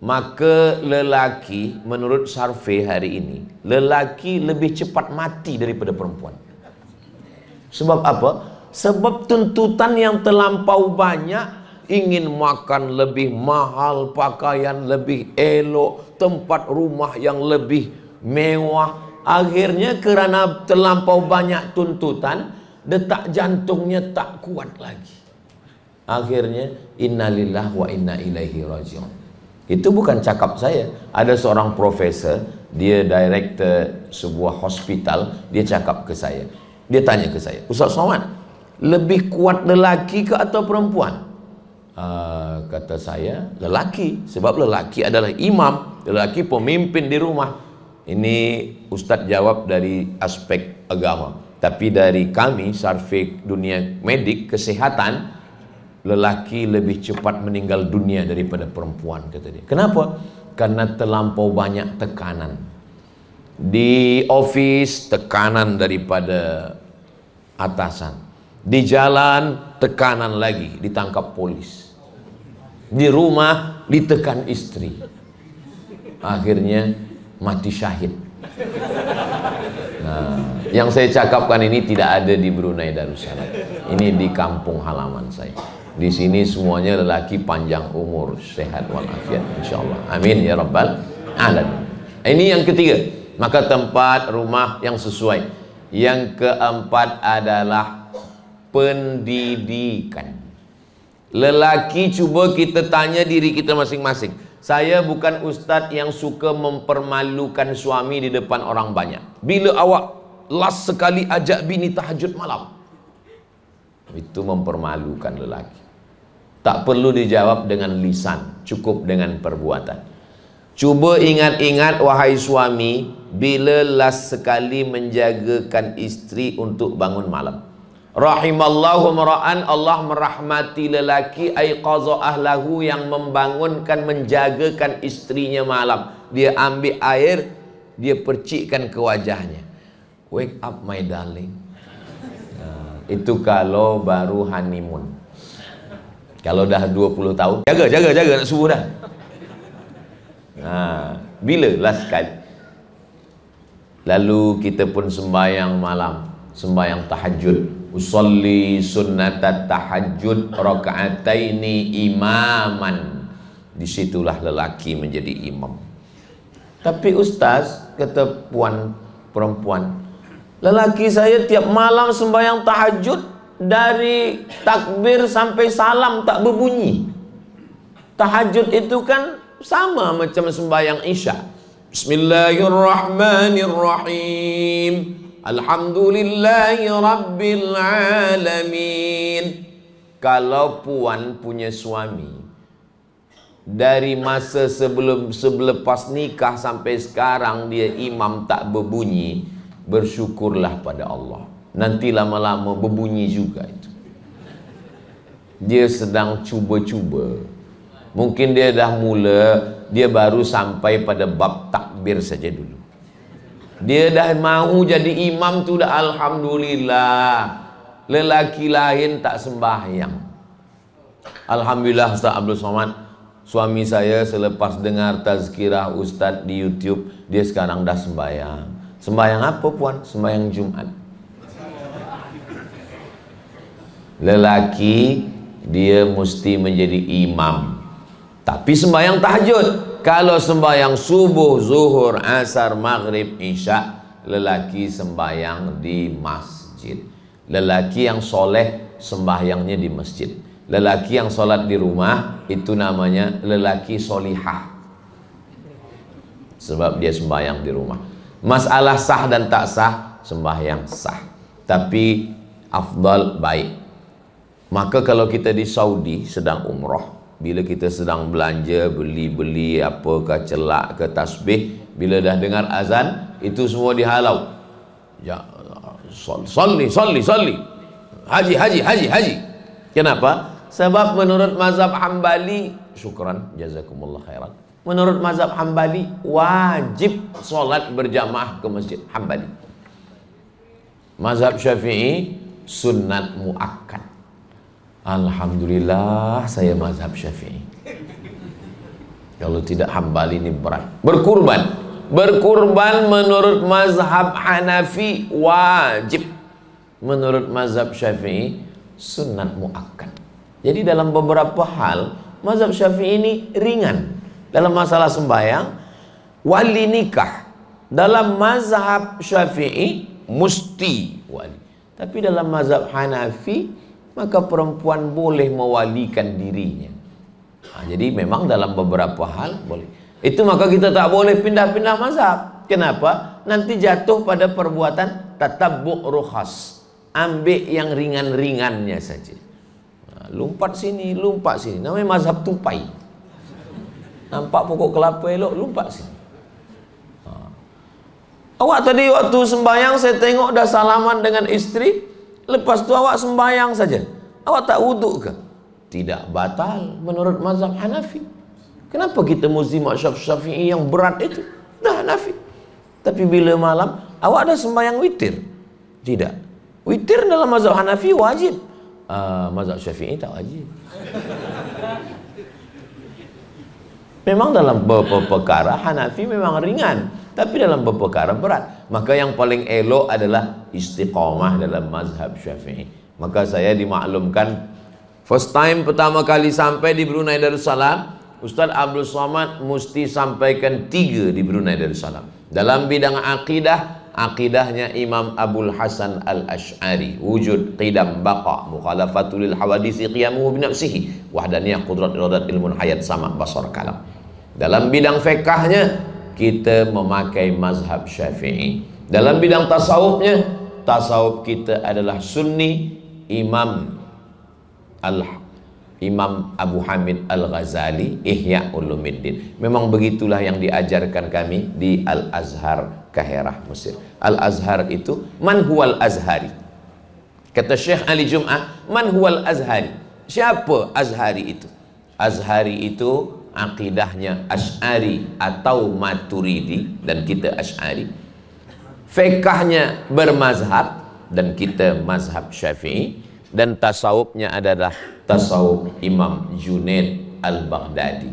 Maka lelaki, menurut survei hari ini, lelaki lebih cepat mati daripada perempuan. Sebab apa? Sebab tuntutan yang terlampau banyak. Ingin makan lebih mahal, pakaian lebih elok, tempat rumah yang lebih mewah. Akhirnya kerana terlampau banyak tuntutan, detak jantungnya tak kuat lagi. Akhirnya innalillahi wa inna ilaihi raji'un. Itu bukan cakap saya. Ada seorang profesor, dia director sebuah hospital, dia cakap ke saya. Dia tanya ke saya, Ustaz Somad, lebih kuat lelaki ke atau perempuan? Kata saya, lelaki. Sebab lelaki adalah imam, lelaki pemimpin di rumah. Ini Ustaz jawab dari aspek agama. Tapi dari kami, survei dunia medik, kesehatan, lelaki lebih cepat meninggal dunia daripada perempuan, kata dia. Kenapa? Karena terlampau banyak tekanan. Di office, tekanan daripada atasan. Di jalan, tekanan lagi, ditangkap polis. Di rumah, ditekan istri. Akhirnya mati syahid. Nah, yang saya cakapkan ini tidak ada di Brunei Darussalam. Ini di kampung halaman saya. Di sini semuanya lelaki panjang umur, sehat walafiat insyaallah. Amin ya rabbal alamin. Ini yang ketiga. Maka tempat rumah yang sesuai. Yang keempat adalah pendidikan. Lelaki, cuba kita tanya diri kita masing-masing. Saya bukan ustadz yang suka mempermalukan suami di depan orang banyak. Bila awak last sekali ajak bini tahajud malam? Itu mempermalukan lelaki. Tak perlu dijawab dengan lisan, cukup dengan perbuatan. Cuba ingat-ingat wahai suami, bila last sekali menjagakan istri untuk bangun malam? Rahimallahu mara'an, Allah merahmati lelaki aiqaza ahlahu, yang membangunkan, menjagakan istrinya malam. Dia ambil air, dia percikkan ke wajahnya. Wake up my darling. Itu kalau baru honeymoon. Kalau dah 20 tahun, jaga nak subuh dah. Bila last kali? Lalu kita pun sembahyang malam, sembahyang tahajud. Usolli sunnatat tahajud rakaataini imaman. Disitulah lelaki menjadi imam. Tapi ustaz, kata puan perempuan, lelaki saya tiap malam sembahyang tahajud, dari takbir sampai salam tak berbunyi. Tahajud itu kan sama macam sembahyang isya. Bismillahirrahmanirrahim. Alhamdulillahi rabbil alamin. Kalau puan punya suami, dari masa selepas nikah sampai sekarang dia imam tak berbunyi, bersyukurlah pada Allah. Nanti lama-lama berbunyi juga itu. Dia sedang cuba-cuba. Mungkin dia dah mula, dia baru sampai pada bab takbir saja dulu. Dia dah mahu jadi imam tu dah alhamdulillah. Lelaki lain tak sembahyang. Alhamdulillah Ustaz Abdul Somad, suami saya selepas dengar tazkirah Ustaz di YouTube, dia sekarang dah sembahyang. Sembahyang apa puan? Sembahyang Jumat. Lelaki dia mesti menjadi imam, tapi sembahyang tahajud. Kalau sembahyang subuh, zuhur, asar, maghrib, isya, lelaki sembahyang di masjid. Lelaki yang soleh sembahyangnya di masjid. Lelaki yang solat di rumah itu namanya lelaki solihah, sebab dia sembahyang di rumah. Masalah sah dan tak sah, sembahyang sah, tapi afdal baik. Maka kalau kita di Saudi sedang umrah, bila kita sedang belanja, beli-beli apa ke celak ke tasbih, bila dah dengar azan, itu semua dihalau. Ya, salli. Haji. Kenapa? Sebab menurut mazhab Hambali, syukran, jazakumullah khairan. Menurut mazhab Hambali, wajib sholat berjamaah ke masjid Hambali. Mazhab Syafi'i, sunnat muakkad. Alhamdulillah saya mazhab Syafi'i. Kalau tidak Hambali ini berat. Berkurban menurut mazhab Hanafi wajib. Menurut mazhab Syafi'i sunnat muakkad. Jadi dalam beberapa hal mazhab Syafi'i ini ringan. Dalam masalah sembahyang, wali nikah dalam mazhab Syafi'i musti wali. Tapi dalam mazhab Hanafi maka perempuan boleh mewalikan dirinya. Jadi memang dalam beberapa hal boleh. Itu maka kita tak boleh pindah-pindah mazhab. Kenapa? Nanti jatuh pada perbuatan tatabbu' rukhas. Ambil yang ringan-ringannya saja. Lompat sini, lompat sini. Namanya mazhab tupai. Nampak pokok kelapa elok, lompat sini. Awak tadi waktu sembahyang saya tengok dah salaman dengan istri. Lepas tu awak sembahyang saja. Awak tak wuduk ke? Tidak batal menurut mazhab Hanafi. Kenapa kita mesti mazhab Syafi'i yang berat itu? Dah Hanafi. Tapi bila malam awak ada sembahyang witir? Tidak. Witir dalam mazhab Hanafi wajib. Mazhab Syafi'i tak wajib. Memang dalam beberapa perkara Hanafi memang ringan, tapi dalam beberapa perkara berat. Maka yang paling elok adalah istiqamah dalam mazhab Syafi'i. Maka saya dimaklumkan first time pertama kali sampai di Brunei Darussalam, Ustaz Abdul Somad mesti sampaikan 3 di Brunei Darussalam. Dalam bidang akidah, akidahnya Imam Abul Hasan Al-Ash'ari, wujud, qidam, baqa, mukhalafatul hawadisi, qiyamuhu binafsihi, wahdaniyah, qudrat, iradat, ilmun, hayat, sama, basar, kalam. Dalam bidang fiqahnya kita memakai mazhab Syafi'i. Dalam bidang tasawufnya, tasawuf kita adalah sunni, Imam Abu Hamid Al-Ghazali, Ihya Ulumuddin. Memang begitulah yang diajarkan kami di Al-Azhar, Kahirah, Mesir. Al-Azhar itu, man huwal azhari? Kata Syekh Ali Jum'ah, man huwal azhari? Siapa Azhari itu? Azhari itu akidahnya Asy'ari atau Maturidi, dan kita Asy'ari. Fiqahnya bermazhab, dan kita mazhab Syafi'i. Dan tasawufnya adalah tasawuf Imam Junaid Al-Baghdadi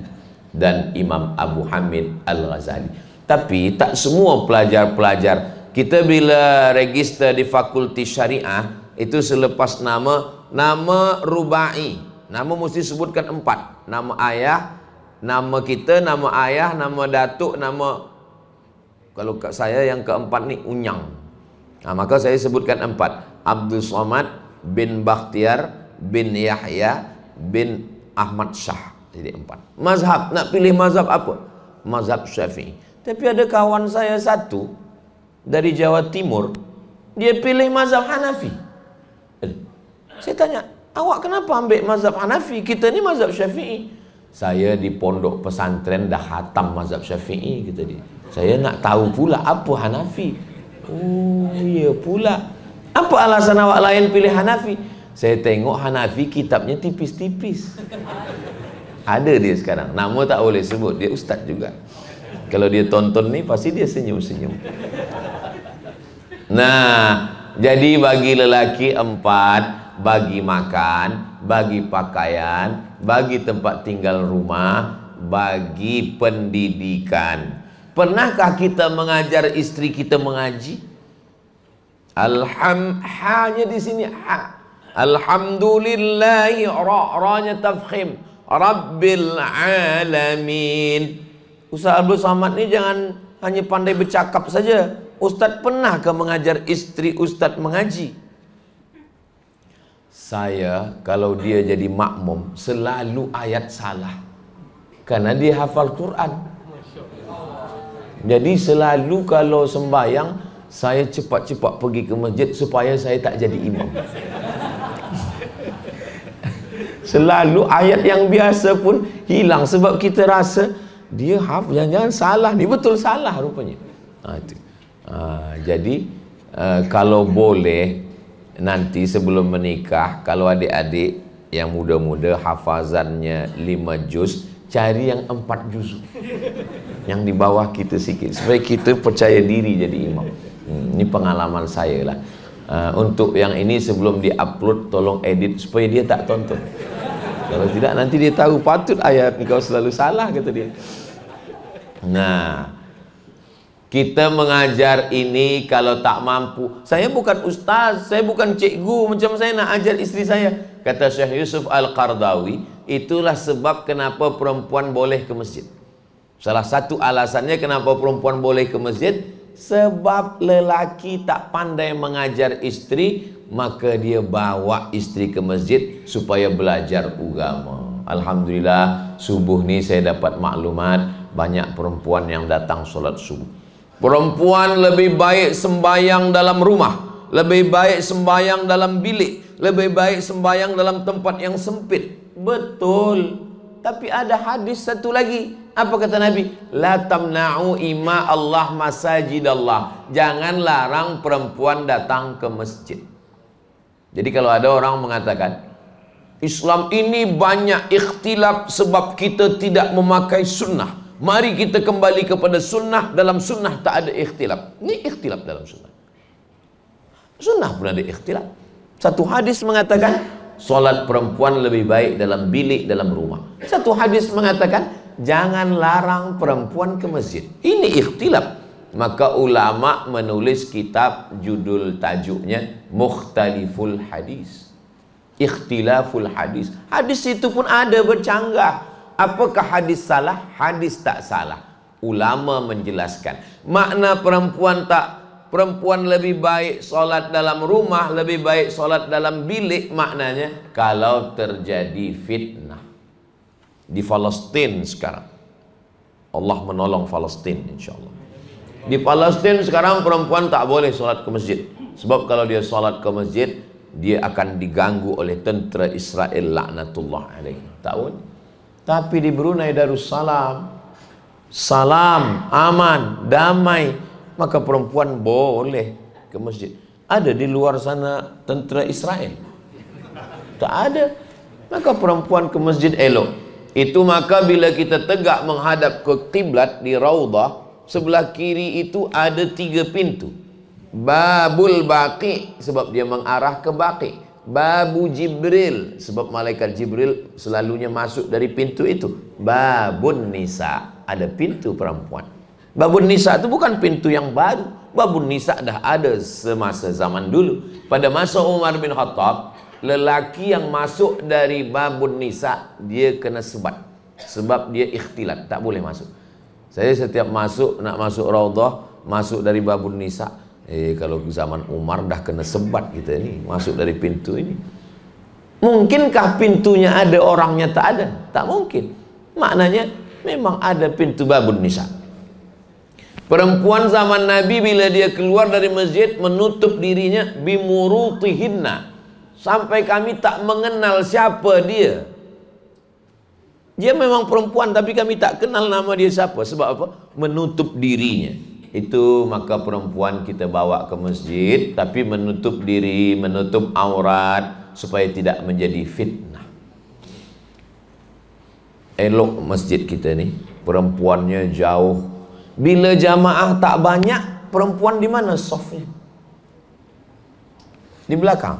dan Imam Abu Hamid Al-Ghazali. Tapi tak semua pelajar-pelajar kita bila register di fakulti syariah itu selepas nama rubai, nama mesti sebutkan 4, nama ayah, nama kita, nama ayah, nama datuk, nama, kalau saya yang keempat ni unyang. Maka saya sebutkan 4, Abdul Somad bin Bakhtiar bin Yahya bin Ahmad Shah. Jadi 4. Mazhab, nak pilih mazhab apa? Mazhab Syafi'i. Tapi ada kawan saya satu dari Jawa Timur, dia pilih mazhab Hanafi. Saya tanya, awak kenapa ambil mazhab Hanafi? Kita ni mazhab Syafi'i. Saya di pondok pesantren dah khatam mazhab Syafi'i, kata dia. Saya nak tahu pula apa Hanafi. Oh iya pula. Apa alasan awak lain pilih Hanafi? Saya tengok Hanafi kitabnya tipis-tipis. Ada dia sekarang, nama tak boleh sebut, dia ustaz juga. Kalau dia tonton ni pasti dia senyum-senyum. Nah, jadi bagi lelaki 4, bagi makan, bagi pakaian, bagi tempat tinggal rumah, bagi pendidikan. Pernahkah kita mengajar istri kita mengaji? Hanya di sini ha. Alhamdulillahi, ra-nya tafkhim, Rabbil alamin. Ustaz Abdul Somad ni jangan hanya pandai bercakap saja. Ustaz pernah ke mengajar istri Ustaz mengaji? Saya kalau dia jadi makmum selalu ayat salah, karena dia hafal Quran. Jadi selalu kalau sembahyang saya cepat-cepat pergi ke masjid supaya saya tak jadi imam. Selalu ayat yang biasa pun hilang sebab kita rasa dia jangan salah ni, betul salah rupanya. Jadi kalau boleh nanti sebelum menikah, kalau adik-adik Yang muda-muda hafazannya 5 juz, cari yang 4 juz. Yang di bawah kita sikit, supaya kita percaya diri jadi imam. Ini pengalaman saya lah. Untuk yang ini sebelum di-upload tolong edit supaya dia tak tonton. Kalau tidak nanti dia tahu, patut ayat kau selalu salah, kata dia. Nah, kita mengajar ini kalau tak mampu. Saya bukan ustaz, saya bukan cikgu macam saya nak ajar istri saya. Kata Syekh Yusuf Al-Qardawi, itulah sebab kenapa perempuan boleh ke masjid. Salah satu alasannya kenapa perempuan boleh ke masjid, sebab lelaki tak pandai mengajar istri, maka dia bawa istri ke masjid supaya belajar agama. Alhamdulillah, subuh ni saya dapat maklumat banyak perempuan yang datang solat subuh. Perempuan lebih baik sembayang dalam rumah, lebih baik sembayang dalam bilik, lebih baik sembayang dalam tempat yang sempit. Betul. Tapi ada hadis satu lagi. Apa kata Nabi? La tamna'u ima Allah masajidallah. Jangan larang perempuan datang ke masjid. Jadi kalau ada orang mengatakan Islam ini banyak ikhtilaf sebab kita tidak memakai sunnah, mari kita kembali kepada sunnah. Dalam sunnah tak ada ikhtilaf. Ini ikhtilaf dalam sunnah. Sunnah pun ada ikhtilaf. Satu hadis mengatakan solat perempuan lebih baik dalam bilik, dalam rumah. Satu hadis mengatakan jangan larang perempuan ke masjid. Ini ikhtilaf. Maka ulama menulis kitab, judul tajuknya Mukhtaliful Hadis, Ikhtilaful Hadis. Hadis itu pun ada bercanggah. Apakah hadis salah? Hadis tak salah. Ulama menjelaskan makna perempuan lebih baik solat dalam rumah, lebih baik solat dalam bilik. Maknanya kalau terjadi fitnah. Di Palestin sekarang, Allah menolong Palestin insyaAllah. Di Palestin sekarang perempuan tak boleh solat ke masjid. Sebab kalau dia solat ke masjid, dia akan diganggu oleh tentera Israel laknatullah alaih. Tak boleh. Tapi di Brunei Darussalam, salam, aman, damai, maka perempuan boleh ke masjid. Ada di luar sana tentera Israel? Tak ada. Maka perempuan ke masjid elok. Itu maka bila kita tegak menghadap ke kiblat di Raudah, sebelah kiri itu ada 3 pintu. Babul Baqi sebab dia mengarah ke Baqi. Babu Jibril sebab malaikat Jibril selalunya masuk dari pintu itu. Babun Nisa, ada pintu perempuan. Babun Nisa itu bukan pintu yang baru. Babun Nisa dah ada semasa zaman dulu. Pada masa Umar bin Khattab, lelaki yang masuk dari Babun Nisa dia kena sebat. Sebab dia ikhtilat, tak boleh masuk. Saya setiap nak masuk Raudhah, masuk dari Babun Nisa. Kalau zaman Umar dah kena sebat kita ni, masuk dari pintu ini. Mungkinkah pintunya ada, orangnya tak ada? Tak mungkin. Maknanya memang ada pintu Babun Nisa. Perempuan zaman Nabi bila dia keluar dari masjid menutup dirinya bimurutihinna. Sampai kami tak mengenal siapa dia. Dia memang perempuan tapi kami tak kenal nama dia siapa. Sebab apa? Menutup dirinya. Itu maka perempuan kita bawa ke masjid, tapi menutup diri, menutup aurat supaya tidak menjadi fitnah. Elok masjid kita ni, perempuannya jauh. Bila jamaah tak banyak, perempuan di mana softnya? Di belakang.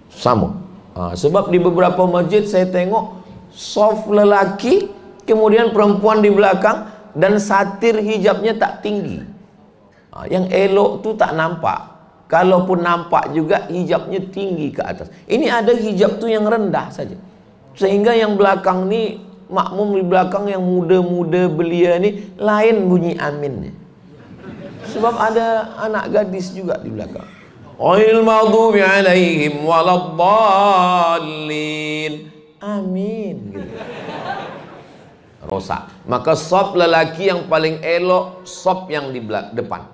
Sama. Sebab di beberapa masjid saya tengok soft lelaki, kemudian perempuan di belakang, dan satir hijabnya tak tinggi. Yang elok tu tak nampak. Kalaupun nampak juga hijabnya tinggi ke atas. Ini ada hijab tu yang rendah saja. Sehingga yang belakang ni, makmum di belakang yang muda-muda belia ni, lain bunyi aminnya. Sebab ada anak gadis juga di belakang. Ghairil maghdubi alaihim waladdallin. Amin gitu. Rosak. Maka sop lelaki yang paling elok sop yang di depan.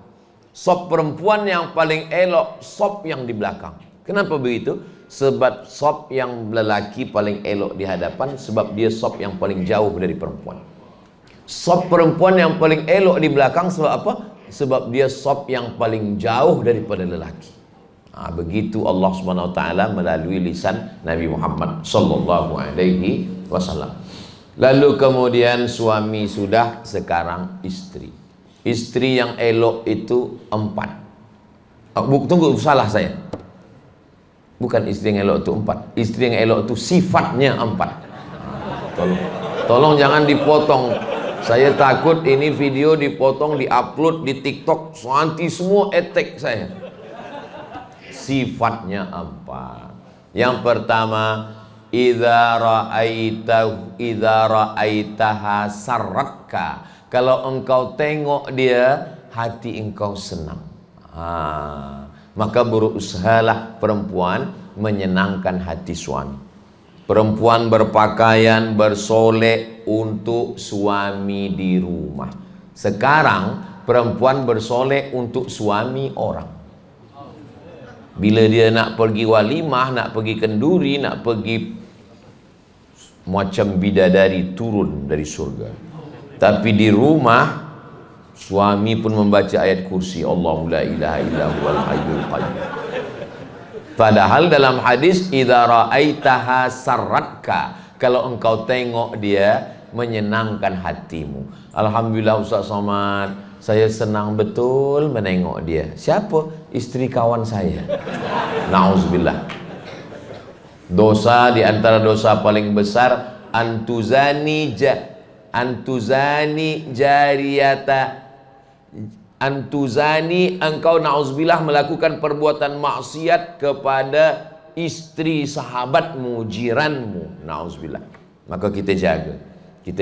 Sop perempuan yang paling elok sop yang di belakang. Kenapa begitu? Sebab sop yang lelaki paling elok di hadapan, sebab dia sop yang paling jauh dari perempuan. Sop perempuan yang paling elok di belakang sebab apa? Sebab dia sop yang paling jauh daripada lelaki. Begitu Allah Subhanahu wa taala melalui lisan Nabi Muhammad sallallahu alaihi wasallam. Lalu kemudian suami sudah, sekarang istri. Istri yang elok itu 4. Tunggu, salah saya. Bukan istri yang elok itu 4. Istri yang elok itu sifatnya 4. Tolong jangan dipotong. Saya takut ini video dipotong, diupload di TikTok, nanti semua attack saya. Sifatnya 4. Yang pertama, idza ra'aitaha sarratka. Kalau engkau tengok dia, hati engkau senang. Maka berusahalah perempuan menyenangkan hati suami. Perempuan berpakaian bersolek untuk suami di rumah. Sekarang perempuan bersolek untuk suami orang. Bila dia nak pergi walimah, nak pergi kenduri, nak pergi macam bidadari turun dari surga. Tapi di rumah suami pun membaca ayat kursi, Allahu la ilaha illa huwal hayyul qayyum. Padahal dalam hadis idza ra'aitaha sarratka, kalau engkau tengok dia menyenangkan hatimu. Alhamdulillah Ustaz Somad, saya senang betul menengok dia. Siapa? Istri kawan saya. Nauzubillah. Dosa di antara dosa paling besar, antuzani engkau nauzubillah melakukan perbuatan maksiat kepada istri sahabatmu, jiranmu, nauzubillah. Maka kita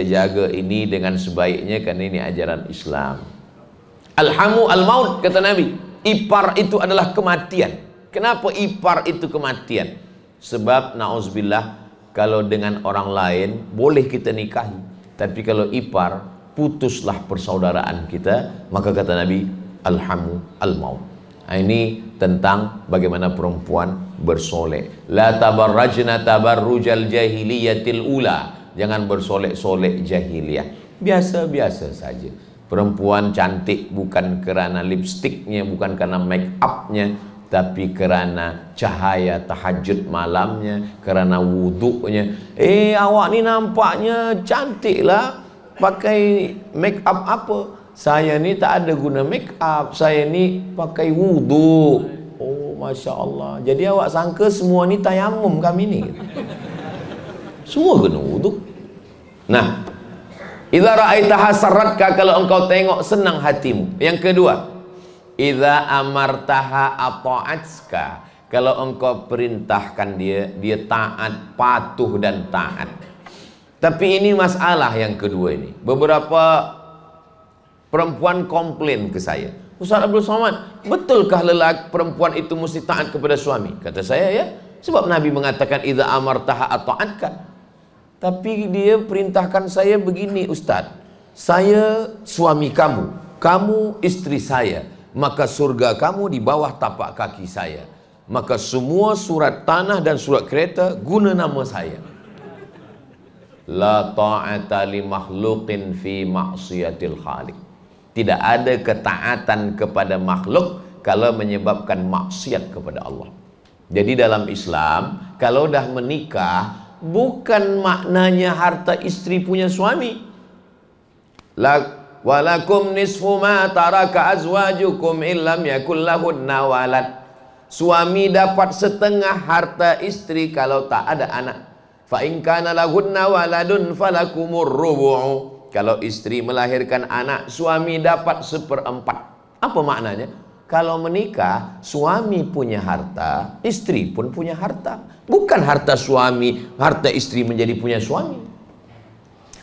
jaga ini dengan sebaiknya, karena ini ajaran Islam. Alhamu al-maut, kata Nabi. Ipar itu adalah kematian. Kenapa ipar itu kematian? Sebab nauzubillah, kalau dengan orang lain boleh kita nikahi, tapi kalau ipar, putuslah persaudaraan kita. Maka kata Nabi, alhamu al-maut. Ini tentang bagaimana perempuan bersolek. La tabarrajna tabarrujal jahiliyatil ula. Jangan bersolek-solek jahiliyah. Biasa-biasa saja. Perempuan cantik bukan kerana lipstiknya, bukan karena make upnya, tapi kerana cahaya tahajud malamnya, kerana wuduknya. Awak ni nampaknya cantik lah, pakai make up apa? Saya ni tak ada guna make up, saya ni pakai wuduk. Oh, Masya Allah. Jadi awak sangka semua ni tayamum kami ni? Semua kena wuduk. Nah, idza ra'aitaha sarratka, kalau engkau tengok senang hatimu. Yang kedua, idza amartaha ata'atska, kalau engkau perintahkan dia, dia taat, patuh dan taat. Tapi ini masalah yang kedua ini. Beberapa perempuan komplain ke saya, Ustaz Abdul Somad, betulkah perempuan itu mesti taat kepada suami? Kata saya, ya, sebab Nabi mengatakan idza amartaha ata'atka. Tapi dia perintahkan saya begini, Ustaz, saya suami kamu, kamu istri saya, maka surga kamu di bawah tapak kaki saya, maka semua surat tanah dan surat kereta guna nama saya. La ta'ata li makhluqin fi ma'siyatil khaliq. Tidak ada ketaatan kepada makhluk kalau menyebabkan maksiat kepada Allah. Jadi dalam Islam, kalau dah menikah, bukan maknanya harta istri punya suami. Walakum nisfu ma taraka azwajukum illam yakul lahunna walad. Suami dapat setengah harta istri kalau tak ada anak. Fa in kana lahunna waladun falakumur rubu'u. Kalau istri melahirkan anak, suami dapat 1/4. Apa maknanya? Kalau menikah, suami punya harta, istri pun punya harta. Bukan harta suami, harta istri menjadi punya suami.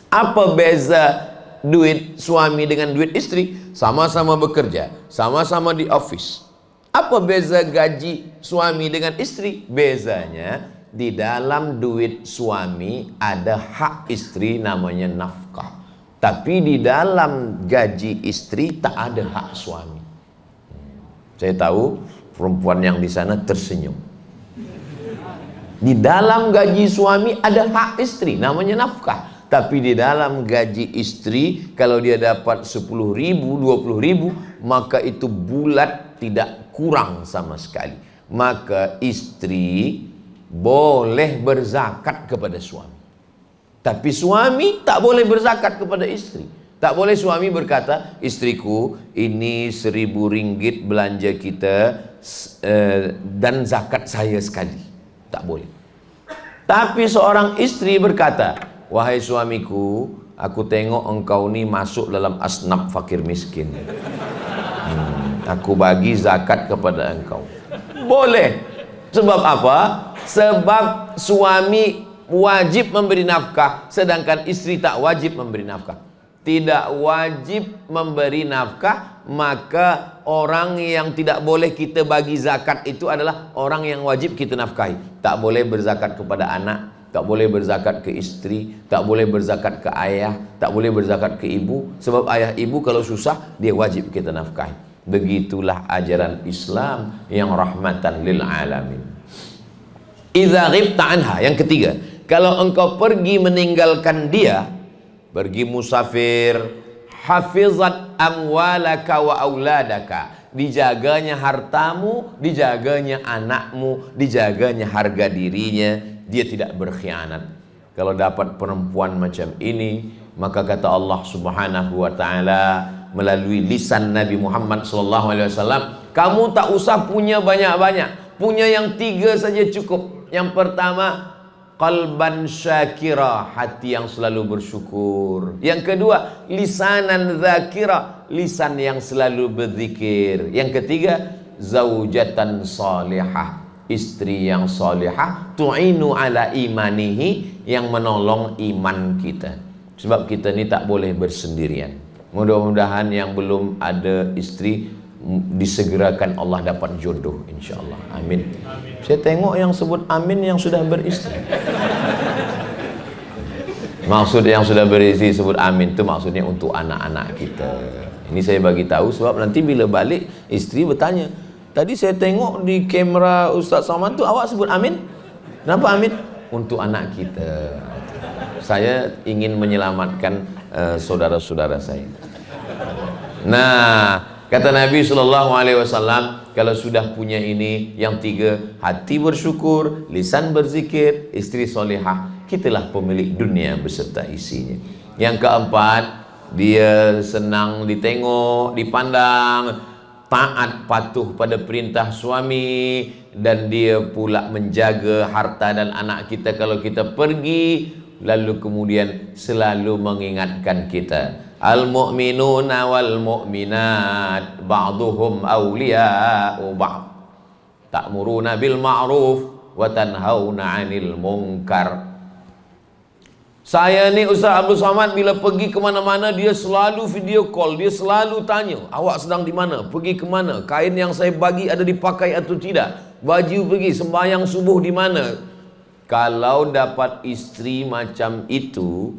Apa beza duit suami dengan duit istri? Sama-sama bekerja, sama-sama di office. Apa beza gaji suami dengan istri? Bezanya, di dalam duit suami ada hak istri namanya nafkah. Tapi di dalam gaji istri tak ada hak suami. Saya tahu perempuan yang di sana tersenyum. Di dalam gaji suami ada hak istri namanya nafkah. Tapi di dalam gaji istri, kalau dia dapat 10.000, 20.000, maka itu bulat, tidak kurang sama sekali. maka istri boleh berzakat kepada suami. Tapi suami tak boleh berzakat kepada istri. Tak boleh suami berkata, istriku ini 1.000 ringgit belanja kita dan zakat saya sekali. Tak boleh. Tapi seorang istri berkata, wahai suamiku, aku tengok engkau ni masuk dalam asnaf fakir miskin. Aku bagi zakat kepada engkau. Boleh. Sebab apa? Sebab suami wajib memberi nafkah, sedangkan istri tak wajib memberi nafkah. Tidak wajib memberi nafkah, maka orang yang tidak boleh kita bagi zakat itu adalah orang yang wajib kita nafkahi. Tak boleh berzakat kepada anak, tak boleh berzakat ke istri, tak boleh berzakat ke ayah, tak boleh berzakat ke ibu. Sebab ayah ibu kalau susah, dia wajib kita nafkahi. Begitulah ajaran Islam yang rahmatan lil alamin. Idza ghibta anha, yang ketiga, kalau engkau pergi meninggalkan dia, pergi musafir, hafizat amwalaka wa auladaka, dijaganya hartamu, dijaganya anakmu, dijaganya harga dirinya, dia tidak berkhianat. Kalau dapat perempuan macam ini, maka kata Allah Subhanahu wa taala melalui lisan Nabi Muhammad SAW, kamu tak usah punya banyak-banyak, punya yang 3 saja cukup. Yang pertama, qalban syakira, hati yang selalu bersyukur. Yang kedua, lisanan dzakira, lisan yang selalu berzikir. Yang ketiga, zaujatan salihah, istri yang salihah, tu'inu ala imanihi, yang menolong iman kita. Sebab kita ni tak boleh bersendirian. Mudah-mudahan yang belum ada istri disegerakan Allah dapat jodoh, insyaallah. Amin. Saya tengok yang sebut amin yang sudah beristri. Maksud yang sudah beristri sebut amin itu maksudnya untuk anak-anak kita. Ini saya bagi tahu sebab nanti bila balik istri bertanya, tadi saya tengok di kamera Ustaz Saman tu awak sebut amin. Kenapa amin? Untuk anak kita. Saya ingin menyelamatkan saudara-saudara saya. Nah, kata Nabi SAW, kalau sudah punya ini, yang 3, hati bersyukur, lisan berzikir, istri solehah, kitalah pemilik dunia beserta isinya. Yang keempat, dia senang ditengok, dipandang, taat patuh pada perintah suami, dan dia pula menjaga harta dan anak kita kalau kita pergi, lalu kemudian selalu mengingatkan kita. Al-mu'minuna wal mu'minat ba'duhum awliya'u ba'd, ta'muruna bil ma'ruf wa tanhauna 'anil munkar. Saya ni Ustaz Abdul Somad bila pergi ke mana-mana, dia selalu video call, dia selalu tanya, awak sedang di mana, pergi ke mana, kain yang saya bagi ada dipakai atau tidak, baju pergi, sembahyang subuh di mana. Kalau dapat istri macam itu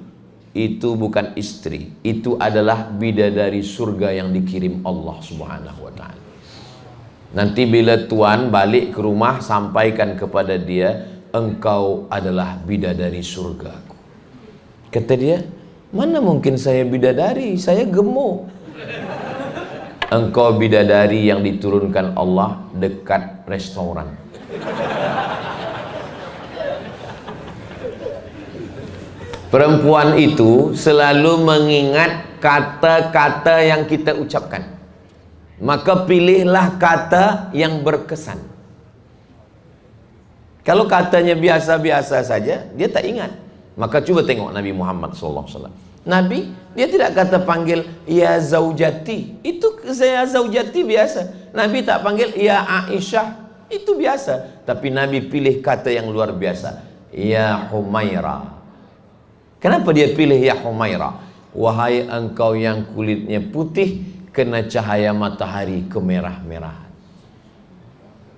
bukan istri, itu adalah bidadari surga yang dikirim Allah Subhanahu wa ta'ala. Nanti bila tuan balik ke rumah, sampaikan kepada dia, engkau adalah bidadari surgaku. Kata dia, mana mungkin saya bidadari, saya gemuk. Engkau bidadari yang diturunkan Allah dekat restoran. Perempuan itu selalu mengingat kata-kata yang kita ucapkan. Maka pilihlah kata yang berkesan. Kalau katanya biasa-biasa saja, dia tak ingat. Maka cuba tengok Nabi Muhammad SAW. Nabi, dia tidak kata panggil ya zaujati. Itu saya zaujati biasa. Nabi tak panggil ya Aisyah. Itu biasa. Tapi Nabi pilih kata yang luar biasa. Ya Humaira. Kenapa dia pilih ya Humaira? Wahai engkau yang kulitnya putih, kena cahaya matahari kemerah-merahan.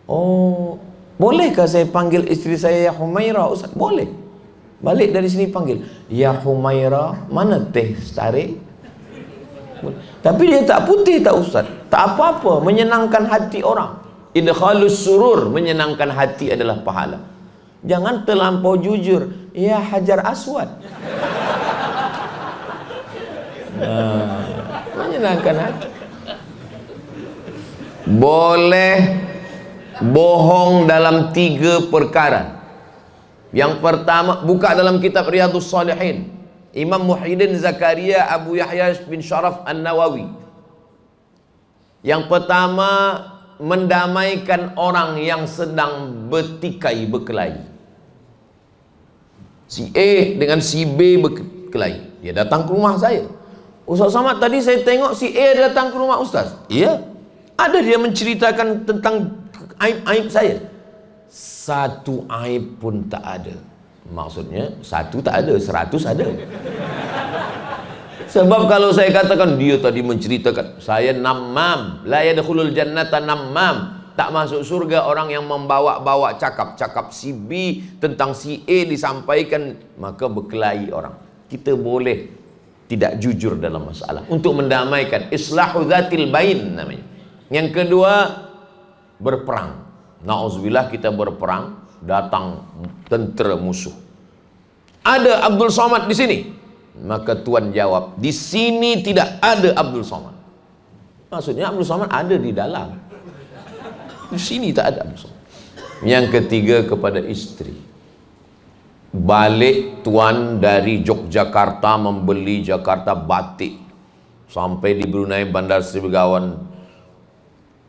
Oh, bolehkah saya panggil istri saya ya Humaira, Ustaz? Boleh. Balik dari sini panggil ya Humaira, mana teh tarik? Tapi dia tak putih tak Ustaz, tak apa-apa, menyenangkan hati orang. Idkhalus surur, menyenangkan hati adalah pahala. Jangan terlampau jujur, ya Hajar Aswad. Menyenangkan hati. Boleh Bohong dalam 3 perkara. Yang pertama, buka dalam kitab Riyadhus Shalihin, Imam Muhyiddin Zakaria Abu Yahya bin Syaraf An-Nawawi. Yang pertama, mendamaikan orang yang sedang bertikai berkelahi. Si A dengan si B berkelahi. Dia datang ke rumah saya. Ustaz Samad, tadi saya tengok si A datang ke rumah Ustaz. Iya. Ada dia menceritakan tentang aib-aib saya. Satu aib pun tak ada. Maksudnya, satu tak ada, 100 ada. Sebab kalau saya katakan dia tadi menceritakan, saya namam, la yadkhulul jannata namam, tak masuk surga orang yang membawa-bawa cakap-cakap si B tentang si A disampaikan, maka berkelahi orang. Kita boleh tidak jujur dalam masalah untuk mendamaikan, islahu dzatil bain namanya. Yang kedua, berperang. Na'udzubillah, kita berperang, datang tentera musuh. Ada Abdul Somad di sini. Maka Tuan jawab, di sini tidak ada Abdul Somad. Maksudnya Abdul Somad ada di dalam. Di sini tak ada Abdul Somad. Yang ketiga, kepada istri. Balik Tuan dari Yogyakarta membeli Jakarta batik. Sampai di Brunei Bandar Sri Begawan,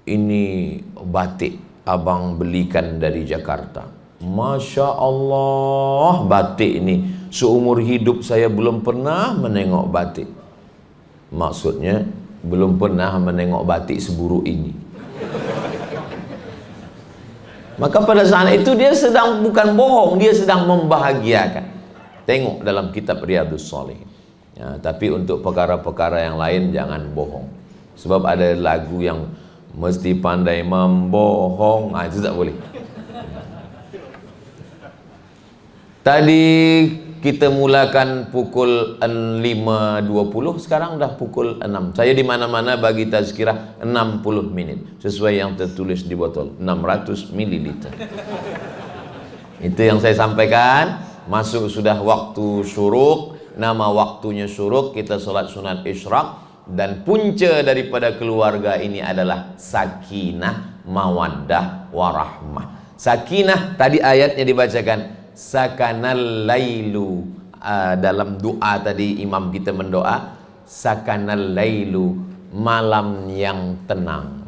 ini batik abang belikan dari Jakarta. Masya Allah, batik ini seumur hidup saya belum pernah menengok batik. Maksudnya belum pernah menengok batik seburuk ini. Maka pada saat itu dia sedang, bukan bohong, dia sedang membahagiakan. Tengok dalam kitab Riyadhus Shalihin. Ya, tapi untuk perkara-perkara yang lain jangan bohong. Sebab ada lagu yang mesti pandai membohong, itu tak boleh. Tadi kita mulakan pukul 5.20, sekarang dah pukul 6. Saya di mana-mana bagi tazkirah 60 menit sesuai yang tertulis di botol, 600 ml. Itu yang saya sampaikan. Masuk sudah waktu syuruk. Nama waktunya syuruk, kita sholat sunat isyraq. Dan punca daripada keluarga ini adalah sakinah, mawaddah, warahmah. Sakinah, tadi ayatnya dibacakan, sakanal lailu. Dalam doa tadi imam kita mendoa, sakanal lailu, malam yang tenang.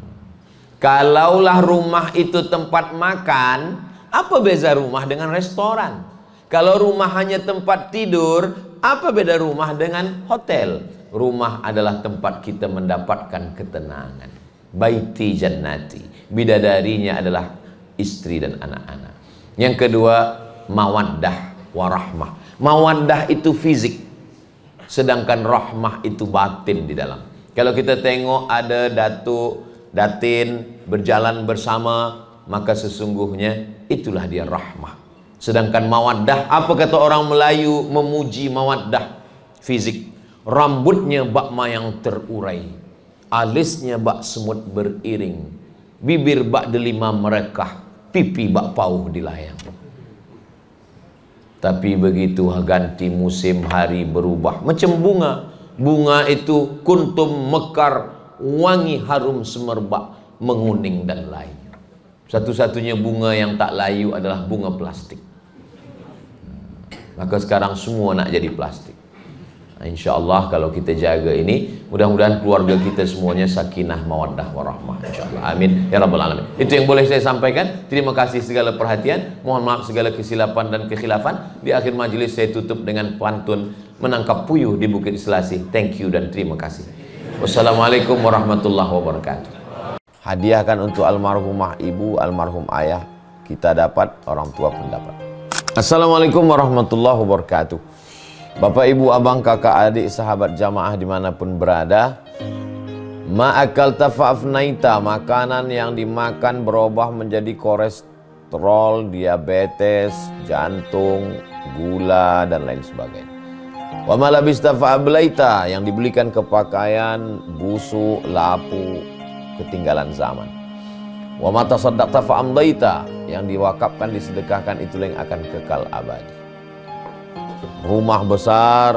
Kalaulah rumah itu tempat makan, apa beza rumah dengan restoran? Kalau rumah hanya tempat tidur, apa beda rumah dengan hotel? Rumah adalah tempat kita mendapatkan ketenangan. Baiti jannati, bidadarinya adalah istri dan anak-anak. Yang kedua, mawaddah warahmah. Mawaddah itu fisik, sedangkan rahmah itu batin di dalam. Kalau kita tengok ada datuk, datin berjalan bersama, maka sesungguhnya itulah dia rahmah. Sedangkan mawaddah, apa kata orang Melayu memuji mawaddah? Fisik. Rambutnya bakma yang terurai, alisnya bak semut beriring, bibir bak delima merekah, pipi bak pauh dilayang. Tapi begitu ganti musim, hari berubah macam bunga. Bunga itu kuntum mekar, wangi harum semerbak, menguning dan layu. Satu-satunya bunga yang tak layu adalah bunga plastik. Maka sekarang semua nak jadi plastik. Insya Allah kalau kita jaga ini, mudah-mudahan keluarga kita semuanya sakinah, mawaddah, warahmah. Insya Allah. Amin. Ya Rabbal Alamin. Itu yang boleh saya sampaikan. Terima kasih segala perhatian. Mohon maaf segala kesilapan dan kekhilafan. Di akhir majelis saya tutup dengan pantun menangkap puyuh di Bukit Selasih. Thank you dan terima kasih. Wassalamualaikum warahmatullahi wabarakatuh. Hadiahkan untuk almarhumah ibu, almarhum ayah. Kita dapat, orang tua pun dapat. Assalamualaikum warahmatullahi wabarakatuh. Bapak, ibu, abang, kakak, adik, sahabat jamaah dimanapun berada, ma'akal tafa'afnaita, makanan yang dimakan berubah menjadi kolesterol, diabetes, jantung, gula, dan lain sebagainya. Wa malabis tafa'ablaita, yang dibelikan ke pakaian, busuk, lapu, ketinggalan zaman. Wa mata saddaqta fa'amdaita, yang diwakafkan, disedekahkan, itulah yang akan kekal abadi. Rumah besar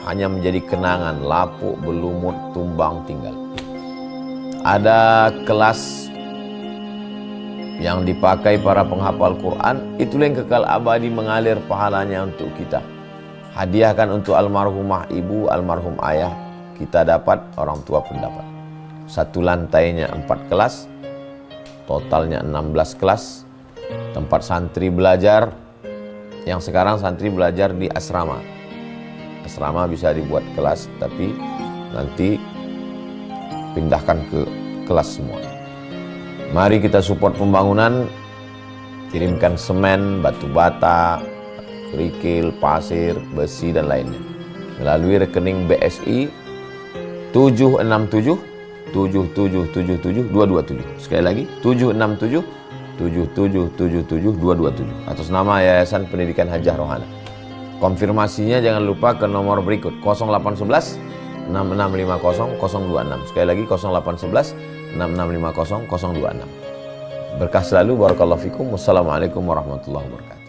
hanya menjadi kenangan, lapuk, berlumut, tumbang, tinggal. Ada kelas yang dipakai para penghafal Quran, itulah yang kekal abadi mengalir pahalanya untuk kita. Hadiahkan untuk almarhumah ibu, almarhum ayah, kita dapat, orang tua pun dapat. Satu lantainya 4 kelas, totalnya 16 kelas, tempat santri belajar. Yang sekarang santri belajar di asrama. Asrama bisa dibuat kelas, tapi nanti pindahkan ke kelas semua. Mari kita support pembangunan, kirimkan semen, batu bata, kerikil, pasir, besi dan lainnya melalui rekening BSI 767 7777 227. Sekali lagi 767 7777 227 atas nama Yayasan Pendidikan Hajah Rohana. Konfirmasinya jangan lupa ke nomor berikut 0811 6650 026. Sekali lagi 0811 6650 026. Berkah selalu, barakallahu fikum. Wassalamualaikum warahmatullahi wabarakatuh.